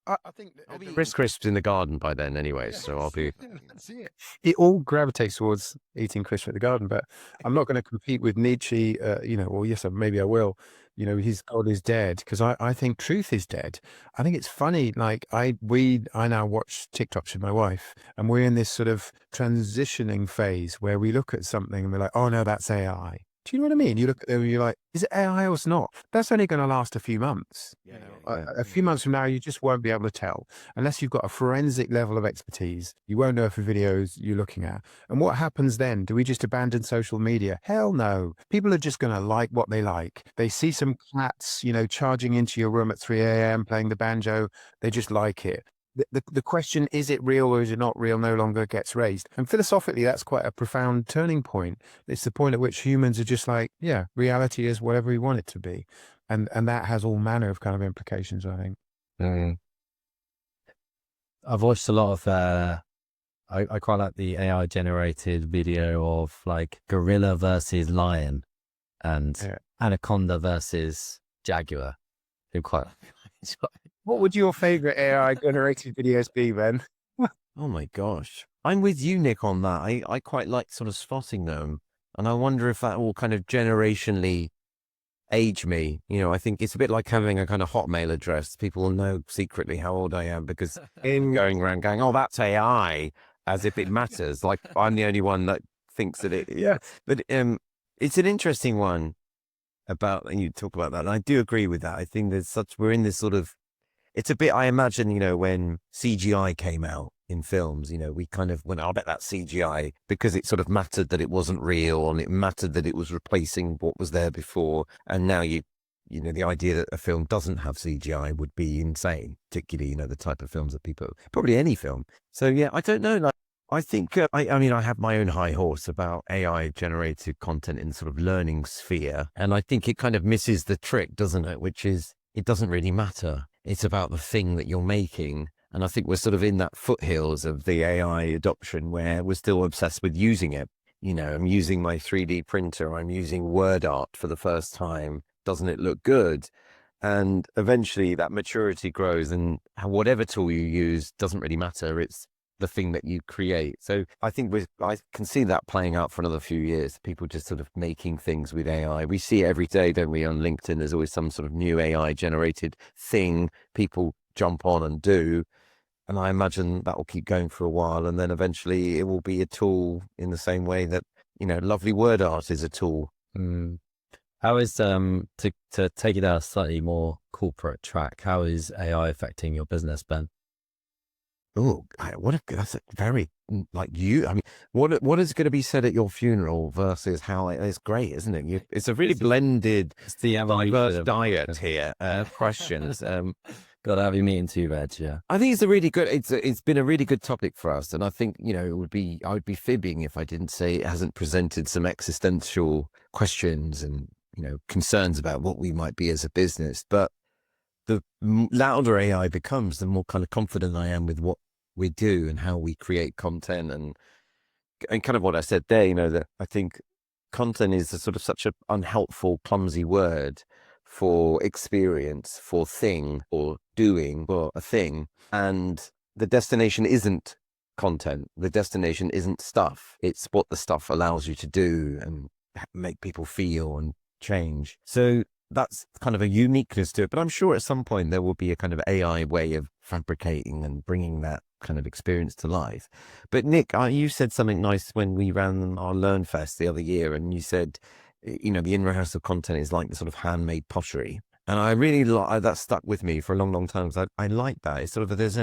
I think I'll be Rice crisps in the garden by then anyway, so I'll be. That's it. It all gravitates towards eating crisps in the garden, but I'm not going to compete with Nietzsche, or yes, maybe I will. His God is dead, because I think truth is dead. I think it's funny. Like I now watch TikToks with my wife, and we're in this sort of transitioning phase where we look at something and we're like, oh no, that's AI. Do you know what I mean? You look at them and you're like, is it AI or it's not? That's only going to last a few months. A few months from now, you just won't be able to tell unless you've got a forensic level of expertise. You won't know if the videos you're looking at. And what happens then? Do we just abandon social media? Hell no. People are just going to like what they like. They see some cats, charging into your room at 3 a.m. playing the banjo. They just like it. The question, is it real or is it not real, no longer gets raised. And philosophically, that's quite a profound turning point. It's the point at which humans are just like, yeah, reality is whatever we want it to be. And that has all manner of kind of implications, I think. Mm. I've watched a lot of, I quite like the AI generated video of like gorilla versus lion and anaconda versus jaguar. They're quite. What would your favorite AI generated videos be, Ben? Oh my gosh. I'm with you, Nick, on that. I quite like sort of spotting them. And I wonder if that will kind of generationally age me. I think it's a bit like having a kind of Hotmail address. People will know secretly how old I am because in going around going, oh, that's AI, as if it matters. Like I'm the only one that thinks that it. Yeah. But it's an interesting one and you talk about that. And I do agree with that. I think we're in this sort of, it's a bit, I imagine, when CGI came out in films, we kind of went, I'll bet that's CGI, because it sort of mattered that it wasn't real and it mattered that it was replacing what was there before. And now the idea that a film doesn't have CGI would be insane, particularly, the type of films that probably any film. So yeah, I don't know. Like, I think, I have my own high horse about AI generated content in the sort of learning sphere. And I think it kind of misses the trick, doesn't it? Which is, it doesn't really matter. It's about the thing that you're making. And I think we're sort of in that foothills of the AI adoption where we're still obsessed with using it. I'm using my 3D printer. I'm using word art for the first time. Doesn't it look good? And eventually that maturity grows, and whatever tool you use doesn't really matter. It's the thing that you create. So I think I can see that playing out for another few years. People just sort of making things with AI. We see it every day, don't we? On LinkedIn, there's always some sort of new AI generated thing people jump on and do. And I imagine that will keep going for a while. And then eventually it will be a tool in the same way that, lovely word art is a tool. Mm. How is, to take it out a slightly more corporate track, how is AI affecting your business, Ben? Oh, that's a very, like you. I mean, what is going to be said at your funeral versus how it's great, isn't it? It's a really blended, It's the diverse diet here. Questions. Got to have your meat and two veg, yeah. I think it's a really good. It's been a really good topic for us, and I think I would be fibbing if I didn't say it hasn't presented some existential questions and concerns about what we might be as a business, but the louder AI becomes, the more kind of confident I am with what we do and how we create content, and kind of what I said there, that I think content is sort of such an unhelpful, clumsy word for experience, for thing, or doing, for a thing. And the destination isn't content. The destination isn't stuff. It's what the stuff allows you to do and make people feel and change. So that's kind of a uniqueness to it. But I'm sure at some point there will be a kind of AI way of fabricating and bringing that kind of experience to life. But Nick, you said something nice when we ran our Learn Fest the other year, and you said, the in-rehearsal content is like the sort of handmade pottery. And I really that stuck with me for a long, long time. So I like that. It's sort of, there's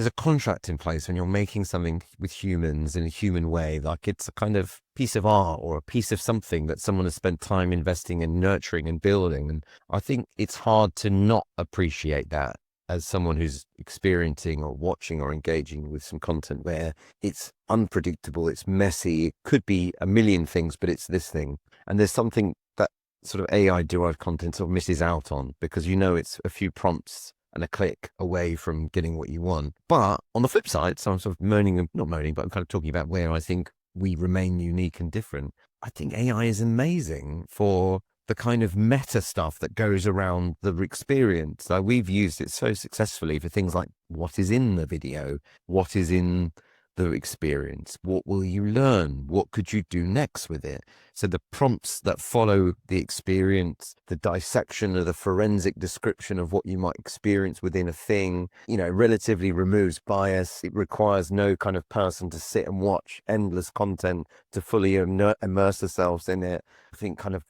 a contract in place when you're making something with humans in a human way. Like it's a kind of piece of art or a piece of something that someone has spent time investing in, nurturing and building. And I think it's hard to not appreciate that as someone who's experiencing or watching or engaging with some content where it's unpredictable, it's messy, it could be a million things, but it's this thing. And there's something that sort of AI derived content sort of misses out on, because you know it's a few prompts and a click away from getting what you want. But on the flip side, so I'm sort of not moaning, but I'm kind of talking about where I think we remain unique and different. I think AI is amazing for the kind of meta stuff that goes around the experience. Like, we've used it so successfully for things like what is in the video, what is in the experience, what will you learn, what could you do next with it. So the prompts that follow the experience, the dissection of the forensic description of what you might experience within a thing, you know, relatively removes bias. It requires no kind of person to sit and watch endless content to fully immerse themselves in it. I think kind of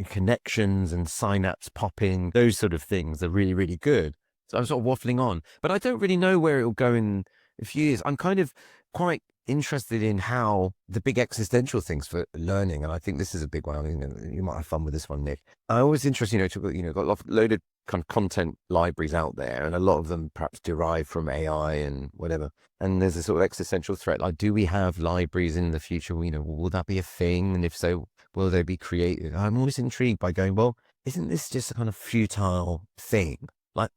connections and synapse popping, those sort of things are really, really good. So I'm sort of waffling on, but I don't really know where it'll go in a few years. I'm kind of quite interested in how the big existential things for learning, and I think this is a big one. I mean, you might have fun with this one, Nick. I always interested, got a load of kind of content libraries out there, and a lot of them perhaps derive from AI and whatever. And there's a sort of existential threat. Like, do we have libraries in the future? Will that be a thing? And if so, will they be created? I'm always intrigued by going, well, isn't this just a kind of futile thing? Like,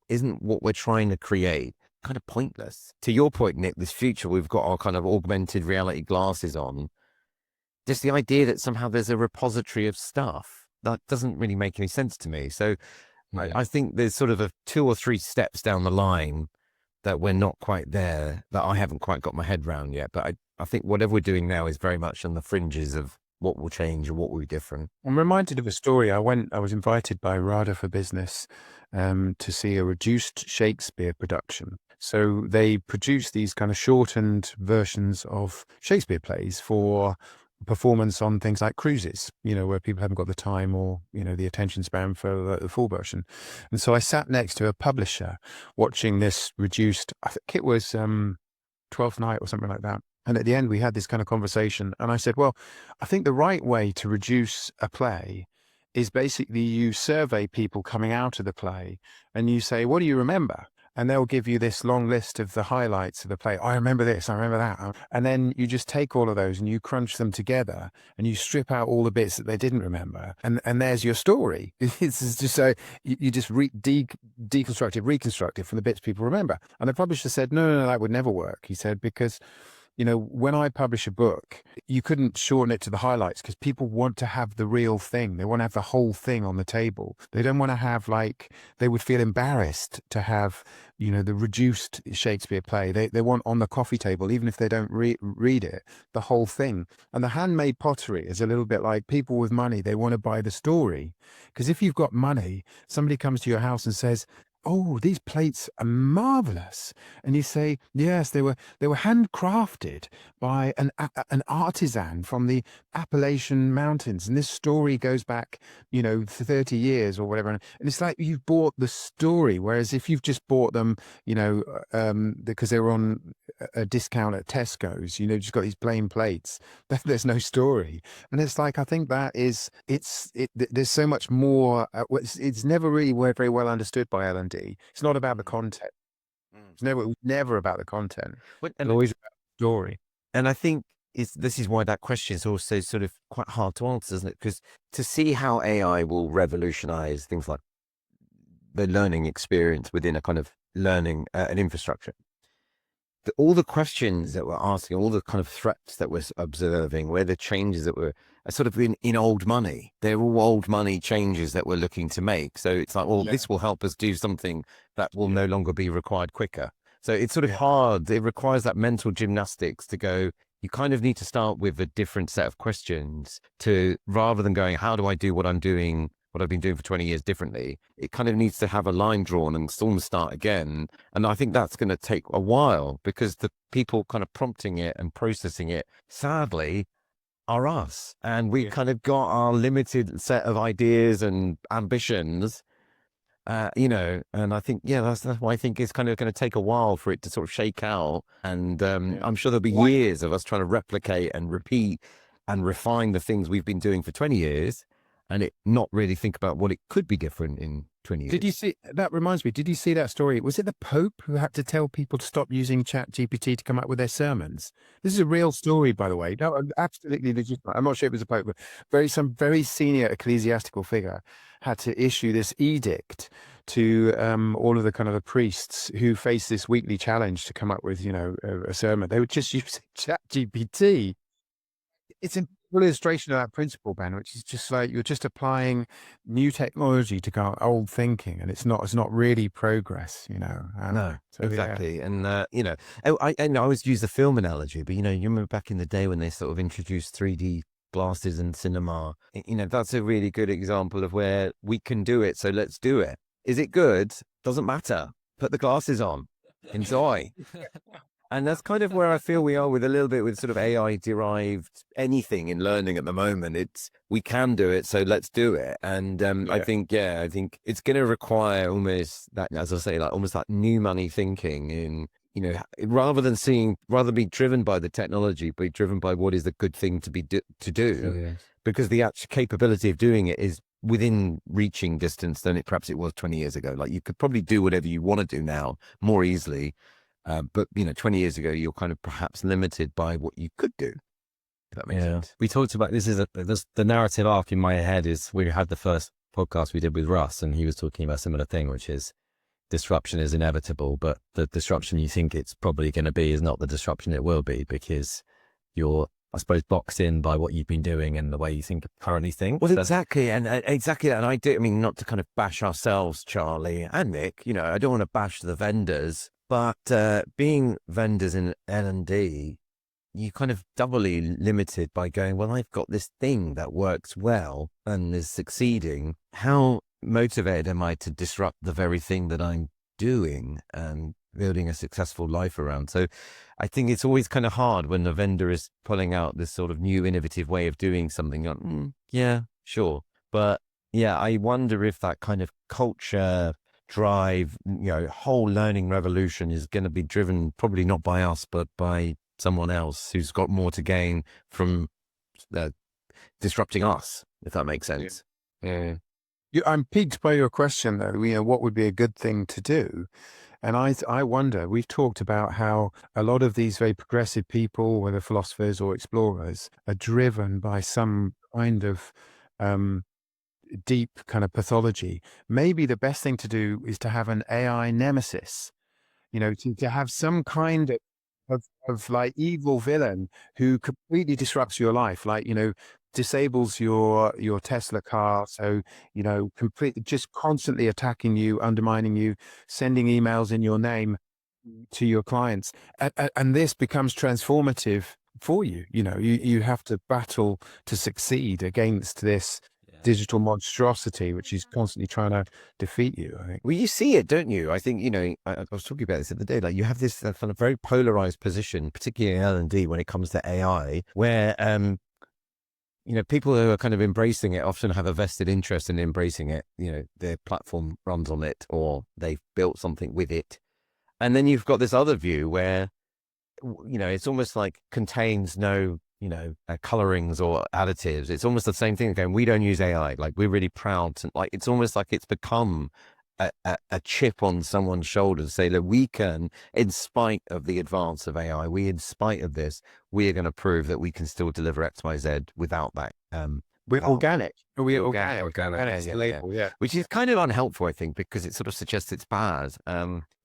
isn't what we're trying to create kind of pointless? To your point, Nick, this future, we've got our kind of augmented reality glasses on. Just the idea that somehow there's a repository of stuff, that doesn't really make any sense to me. So I think there's sort of 2 or 3 steps down the line that we're not quite there, that I haven't quite got my head around yet. But I think whatever we're doing now is very much on the fringes of what will change and what will be different. I'm reminded of a story. I was invited by RADA for Business to see a reduced Shakespeare production. So they produce these kind of shortened versions of Shakespeare plays for performance on things like cruises, where people haven't got the time or, the attention span for the full version. And so I sat next to a publisher watching this reduced, I think it was 12th Night or something like that. And at the end, we had this kind of conversation. And I said, well, I think the right way to reduce a play is basically you survey people coming out of the play and you say, what do you remember? And they'll give you this long list of the highlights of the play. I remember this, I remember that. And then you just take all of those and you crunch them together and you strip out all the bits that they didn't remember. And there's your story. It's just so you just deconstruct it, reconstruct it from the bits people remember. And the publisher said, no, that would never work. He said, because when I publish a book, you couldn't shorten it to the highlights because people want to have the real thing. They want to have the whole thing on the table. They don't want to have they would feel embarrassed to have, the reduced Shakespeare play. They want on the coffee table, even if they don't read it, the whole thing. And the handmade pottery is a little bit like people with money. They want to buy the story. Because if you've got money, somebody comes to your house and says, oh, these plates are marvelous. And you say, yes, they were handcrafted by an artisan from the Appalachian Mountains. And this story goes back, 30 years or whatever. And it's like you've bought the story. Whereas if you've just bought them, because they were on a discount at Tesco's, just got these plain plates, there's no story. And it's like, I think that there's so much more. It's never really very well understood by L&D. It's not about the content. It's never about the content. And always about the story. And I think this is why that question is also sort of quite hard to answer, isn't it? Because to see how AI will revolutionize things like the learning experience within a kind of learning an infrastructure, all the questions that we're asking, all the kind of threats that we're observing, where the changes that are sort of in old money. They're all old money changes that we're looking to make. So it's like, well, this will help us do something that will no longer be required quicker. So it's sort of hard. It requires that mental gymnastics to go, you kind of need to start with a different set of questions rather than going, how do I do what I've been doing for 20 years differently? It kind of needs to have a line drawn and start again. And I think that's going to take a while because the people kind of prompting it and processing it, sadly, are us. And we kind of got our limited set of ideas and ambitions, and I think, that's why I think it's kind of going to take a while for it to sort of shake out. And I'm sure there'll be years of us trying to replicate and repeat and refine the things we've been doing for 20 years. And it not really think about what it could be different in 20 years. Did you see, that reminds me, did you see that story? Was it the Pope who had to tell people to stop using ChatGPT to come up with their sermons? This is a real story, by the way. No, absolutely legitimate. I'm not sure it was the Pope, but some very senior ecclesiastical figure had to issue this edict to all of the kind of the priests who face this weekly challenge to come up with, a sermon. They would just use ChatGPT. It's a full illustration of that principle, Ben, which is just like you're just applying new technology to kind of old thinking, and it's not really progress, No, So, yeah. exactly. And, I always use the film analogy, but, you remember back in the day when they sort of introduced 3D glasses in cinema, that's a really good example of where we can do it. So let's do it. Is it good? Doesn't matter. Put the glasses on. Enjoy. And that's kind of where I feel we are with a little bit with sort of AI derived anything in learning at the moment. We can do it, so let's do it. And I think it's going to require almost that, as I say, like almost that new money thinking in, rather be driven by the technology, be driven by what is the good thing to do, Yeah. because the actual capability of doing it is within reaching distance than perhaps it was 20 years ago. Like you could probably do whatever you want to do now more easily. But 20 years ago, you're kind of perhaps limited by what you could do. If that makes sense. We talked about this. The narrative arc in my head is we had the first podcast we did with Russ, and he was talking about a similar thing, which is disruption is inevitable, but the disruption you think it's probably going to be is not the disruption it will be, because you're, I suppose, boxed in by what you've been doing and the way you currently think. Well, exactly. And exactly that. And not to kind of bash ourselves, Charlie and Nick, I don't want to bash the vendors, but being vendors in L&D, you kind of doubly limited by going, well, I've got this thing that works well and is succeeding. How motivated am I to disrupt the very thing that I'm doing and building a successful life around? So I think it's always kind of hard when the vendor is pulling out this sort of new innovative way of doing something. Like, yeah, sure. But yeah, I wonder if that kind of culture drive, whole learning revolution is going to be driven probably not by us, but by someone else who's got more to gain from disrupting us, if that makes sense. Yeah. I'm piqued by your question, though. What would be a good thing to do? And I wonder, we've talked about how a lot of these very progressive people, whether philosophers or explorers, are driven by some kind of deep kind of pathology. Maybe the best thing to do is to have an AI nemesis, to have some kind of like evil villain who completely disrupts your life, like, disables your Tesla car. So, completely just constantly attacking you, undermining you, sending emails in your name to your clients. And this becomes transformative for you. You have to battle to succeed against this digital monstrosity, which is constantly trying to defeat you, I think. Well, you see it, don't you? I think, I was talking about this the other day, like you have this kind of very polarized position, particularly in L&D when it comes to AI, where, people who are kind of embracing it often have a vested interest in embracing it. Their platform runs on it or they've built something with it. And then you've got this other view where, it's almost like contains no colorings or additives. It's almost the same thing again. We don't use AI. Like we're really proud to, like, it's almost like it's become a chip on someone's shoulder to say that we can, in spite of the advance of AI, in spite of this, we are going to prove that we can still deliver X, Y, Z without that. We're organic. We're organic. Yeah. Which is kind of unhelpful, I think, because it sort of suggests it's bad.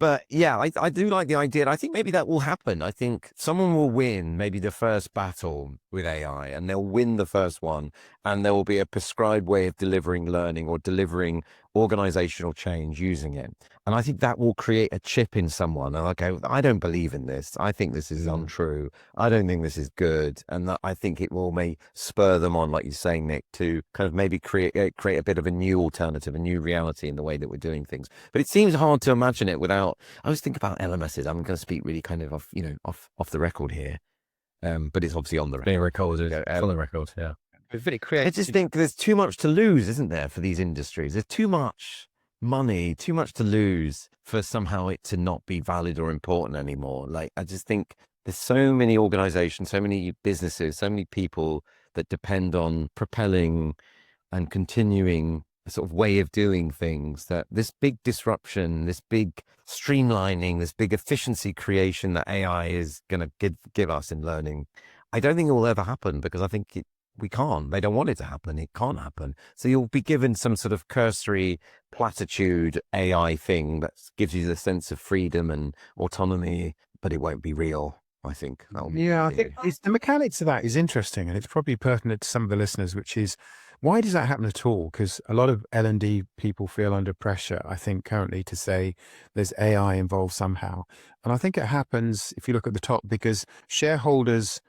But yeah, I do like the idea. And I think maybe that will happen. I think someone will win maybe the first battle with AI, and they'll win the first one, and there will be a prescribed way of delivering learning or delivering organizational change using it. And I think that will create a chip in someone. And I go, I don't believe in this. I think this is untrue. I don't think this is good. And that I think it will may spur them on, like you're saying, Nick, to kind of maybe create a bit of a new alternative, a new reality in the way that we're doing things. But it seems hard to imagine it without, I always think about LMSs. I'm going to speak really kind of off the record here. But it's obviously on the record. Being recorded, on the record, yeah. I just think there's too much to lose, isn't there, for these industries? There's too much money, too much to lose for somehow it to not be valid or important anymore. Like, I just think there's so many organizations, so many businesses, so many people that depend on propelling and continuing sort of way of doing things, that this big disruption, this big streamlining, this big efficiency creation that AI is going to give us in learning, I don't think it will ever happen, because I think we can't. They don't want it to happen. It can't happen. So you'll be given some sort of cursory platitude AI thing that gives you the sense of freedom and autonomy, but it won't be real. I think. Yeah, I think it's the mechanics of that is interesting, and it's probably pertinent to some of the listeners, which is why does that happen at all? Because a lot of L&D people feel under pressure, I think, currently to say there's AI involved somehow. And I think it happens, if you look at the top, because shareholders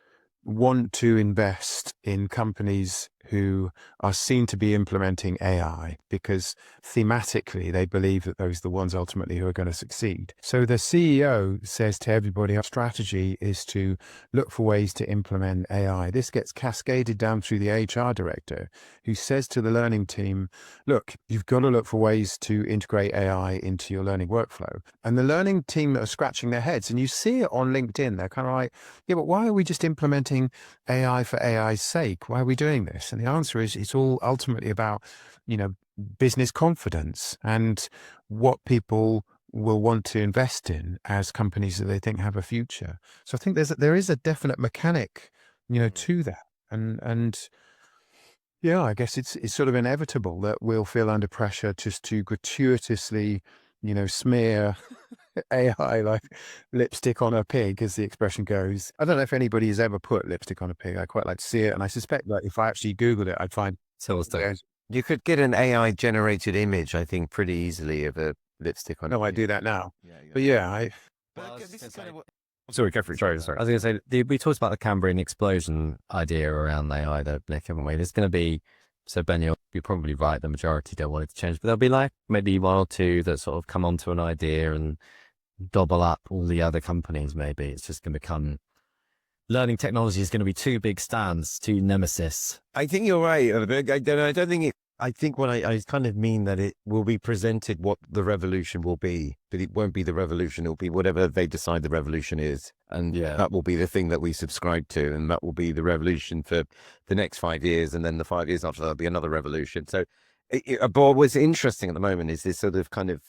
want to invest in companies who are seen to be implementing AI because thematically they believe that those are the ones ultimately who are going to succeed. So the CEO says to everybody, our strategy is to look for ways to implement AI. This gets cascaded down through the HR director, who says to the learning team, look, you've got to look for ways to integrate AI into your learning workflow. And the learning team are scratching their heads, and you see it on LinkedIn. They're kind of like, yeah, but why are we just implementing AI for AI's sake? Why are we doing this? And the answer is it's all ultimately about, business confidence and what people will want to invest in as companies that they think have a future. So I think there is a definite mechanic, to that. And yeah, I guess it's sort of inevitable that we'll feel under pressure just to gratuitously, smear AI like lipstick on a pig, as the expression goes. I don't know if anybody has ever put lipstick on a pig. I quite like to see it, and I suspect that if I actually Googled it, I'd find You could get an AI generated image, I think, pretty easily of a lipstick on. no, I do that now. But yeah, Sorry, go for it. Sorry. I was going to say, we talked about the Cambrian explosion idea around AI, though, Nick, haven't we? There's going to be, so Ben, you're probably right, the majority don't want it to change, but there'll be like maybe one or two that sort of come onto an idea and double up all the other companies. Maybe it's just going to become, learning technology is going to be two big stands, two nemesis. I think you're right. I don't think it. I think what I kind of mean that it will be presented what the revolution will be, but it won't be the revolution. It'll be whatever they decide the revolution is. And that will be the thing that we subscribe to. And that will be the revolution for the next 5 years. And then the 5 years after, there'll be another revolution. So but what's interesting at the moment is this sort of kind of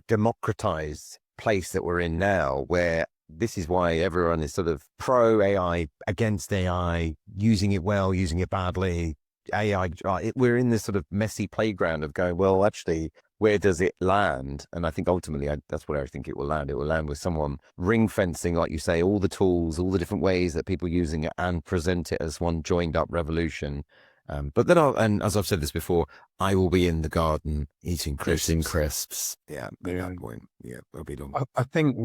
democratized place that we're in now, where this is why everyone is sort of pro AI, against AI, using it well, using it badly. AI, we're in this sort of messy playground of going, well, actually, where does it land? And I think ultimately, that's where I think it will land. It will land with someone ring fencing, like you say, all the tools, all the different ways that people are using it, and present it as one joined up revolution. But then and as I've said this before, I will be in the garden eating crisps. Yeah, at that point, I'll be done. I think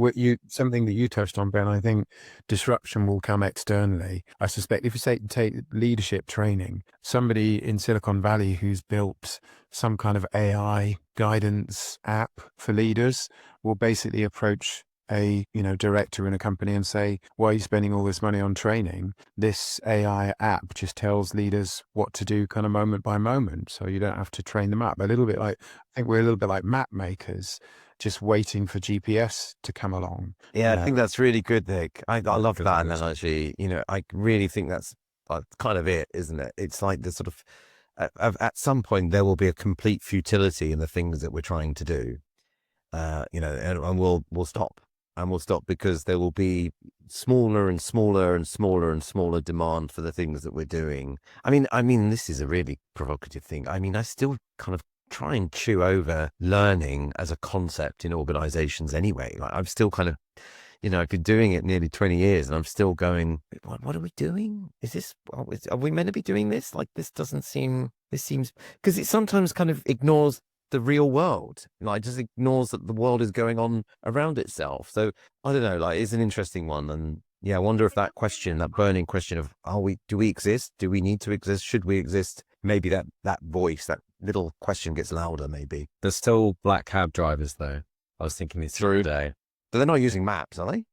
something that you touched on, Ben, I think disruption will come externally. I suspect if you take leadership training, somebody in Silicon Valley who's built some kind of AI guidance app for leaders will basically approach a director in a company and say, why are you spending all this money on training? This AI app just tells leaders what to do kind of moment by moment, so you don't have to train them up. I think we're a little bit like map makers, just waiting for GPS to come along. Yeah, I think that's really good, Nick. I love that analogy. I really think that's kind of it, isn't it? It's like the sort of at some point there will be a complete futility in the things that we're trying to do, and we'll stop. And we'll stop because there will be smaller and smaller and smaller and smaller demand for the things that we're doing. I mean, this is a really provocative thing. I mean, I still kind of try and chew over learning as a concept in organizations anyway. Like, I'm still kind of, I've been doing it nearly 20 years and I'm still going, what are we doing? Are we meant to be doing this? Like, this seems, because it sometimes kind of ignores the real world, like just ignores that the world is going on around itself. So I don't know, like, it's an interesting one. And I wonder if that burning question of, do we exist? Do we need to exist? Should we exist? Maybe that voice, that little question gets louder, maybe. There's still black cab drivers though. I was thinking this through today. But they're not using maps, are they?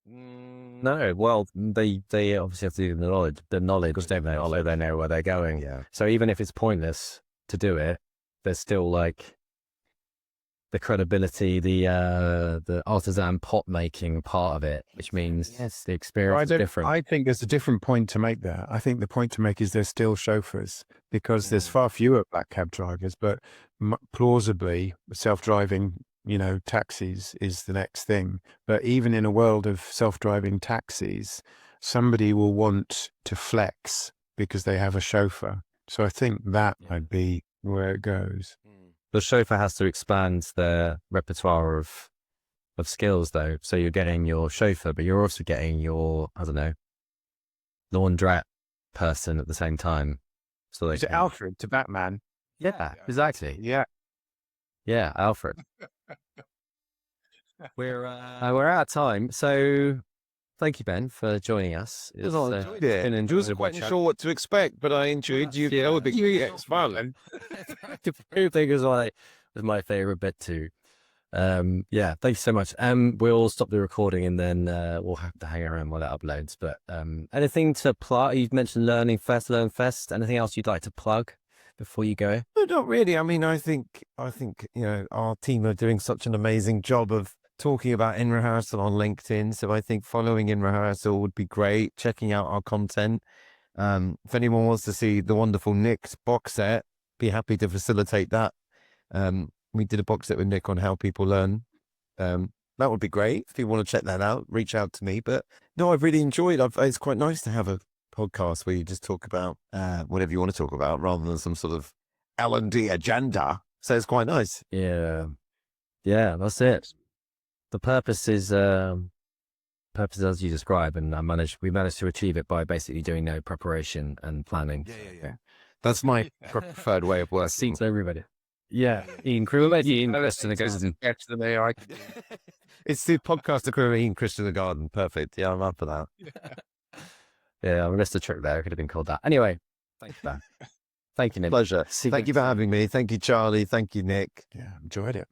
No, well, they obviously have to do the knowledge, don't they? Although they know where they're going. Yeah. So even if it's pointless to do it, there's still like the credibility, the artisan pot making part of it, which means the experience is different. I think there's a different point to make there. I think the point to make is there's still chauffeurs, because there's far fewer black cab drivers, but plausibly self-driving, taxis is the next thing. But even in a world of self-driving taxis, somebody will want to flex because they have a chauffeur. So I think that might be where it goes. The chauffeur has to expand their repertoire of skills, though. So you're getting your chauffeur, but you're also getting your, I don't know, laundrette person at the same time. So they to Alfred, to Batman. Yeah, exactly. Yeah. Yeah, Alfred. We're out of time. So thank you, Ben, for joining us. I enjoyed it. I wasn't quite sure what to expect, but I enjoyed you. Yeah. It's fun. Everything was my favorite bit too. Yeah, thanks so much. We'll stop the recording and then we'll have to hang around while it uploads. But anything to plug? You've mentioned Learn Fest. Anything else you'd like to plug before you go? No, not really. I mean, I think our team are doing such an amazing job of talking about In Rehearsal on LinkedIn. So I think following In Rehearsal would be great. Checking out our content. If anyone wants to see the wonderful Nick's box set, be happy to facilitate that. We did a box set with Nick on how people learn. That would be great. If you want to check that out, reach out to me. But no, I've really enjoyed it. It's quite nice to have a podcast where you just talk about whatever you want to talk about rather than some sort of L&D agenda. So it's quite nice. Yeah, that's it. The purpose is as you describe, and we managed to achieve it by basically doing no preparation and planning. Yeah. That's my preferred way of working. So everybody. Yeah, Ian Christian the Garden. Better than AI. It's the podcast of Ian Christian the Garden. Perfect. Yeah, I'm up for that. Yeah, I missed the trick there. It could have been called that. Anyway, thank you, Ben. Thank you, Nick. Pleasure. Thank you for having me. Thank you, Charlie. Thank you, Nick. Yeah, enjoyed it.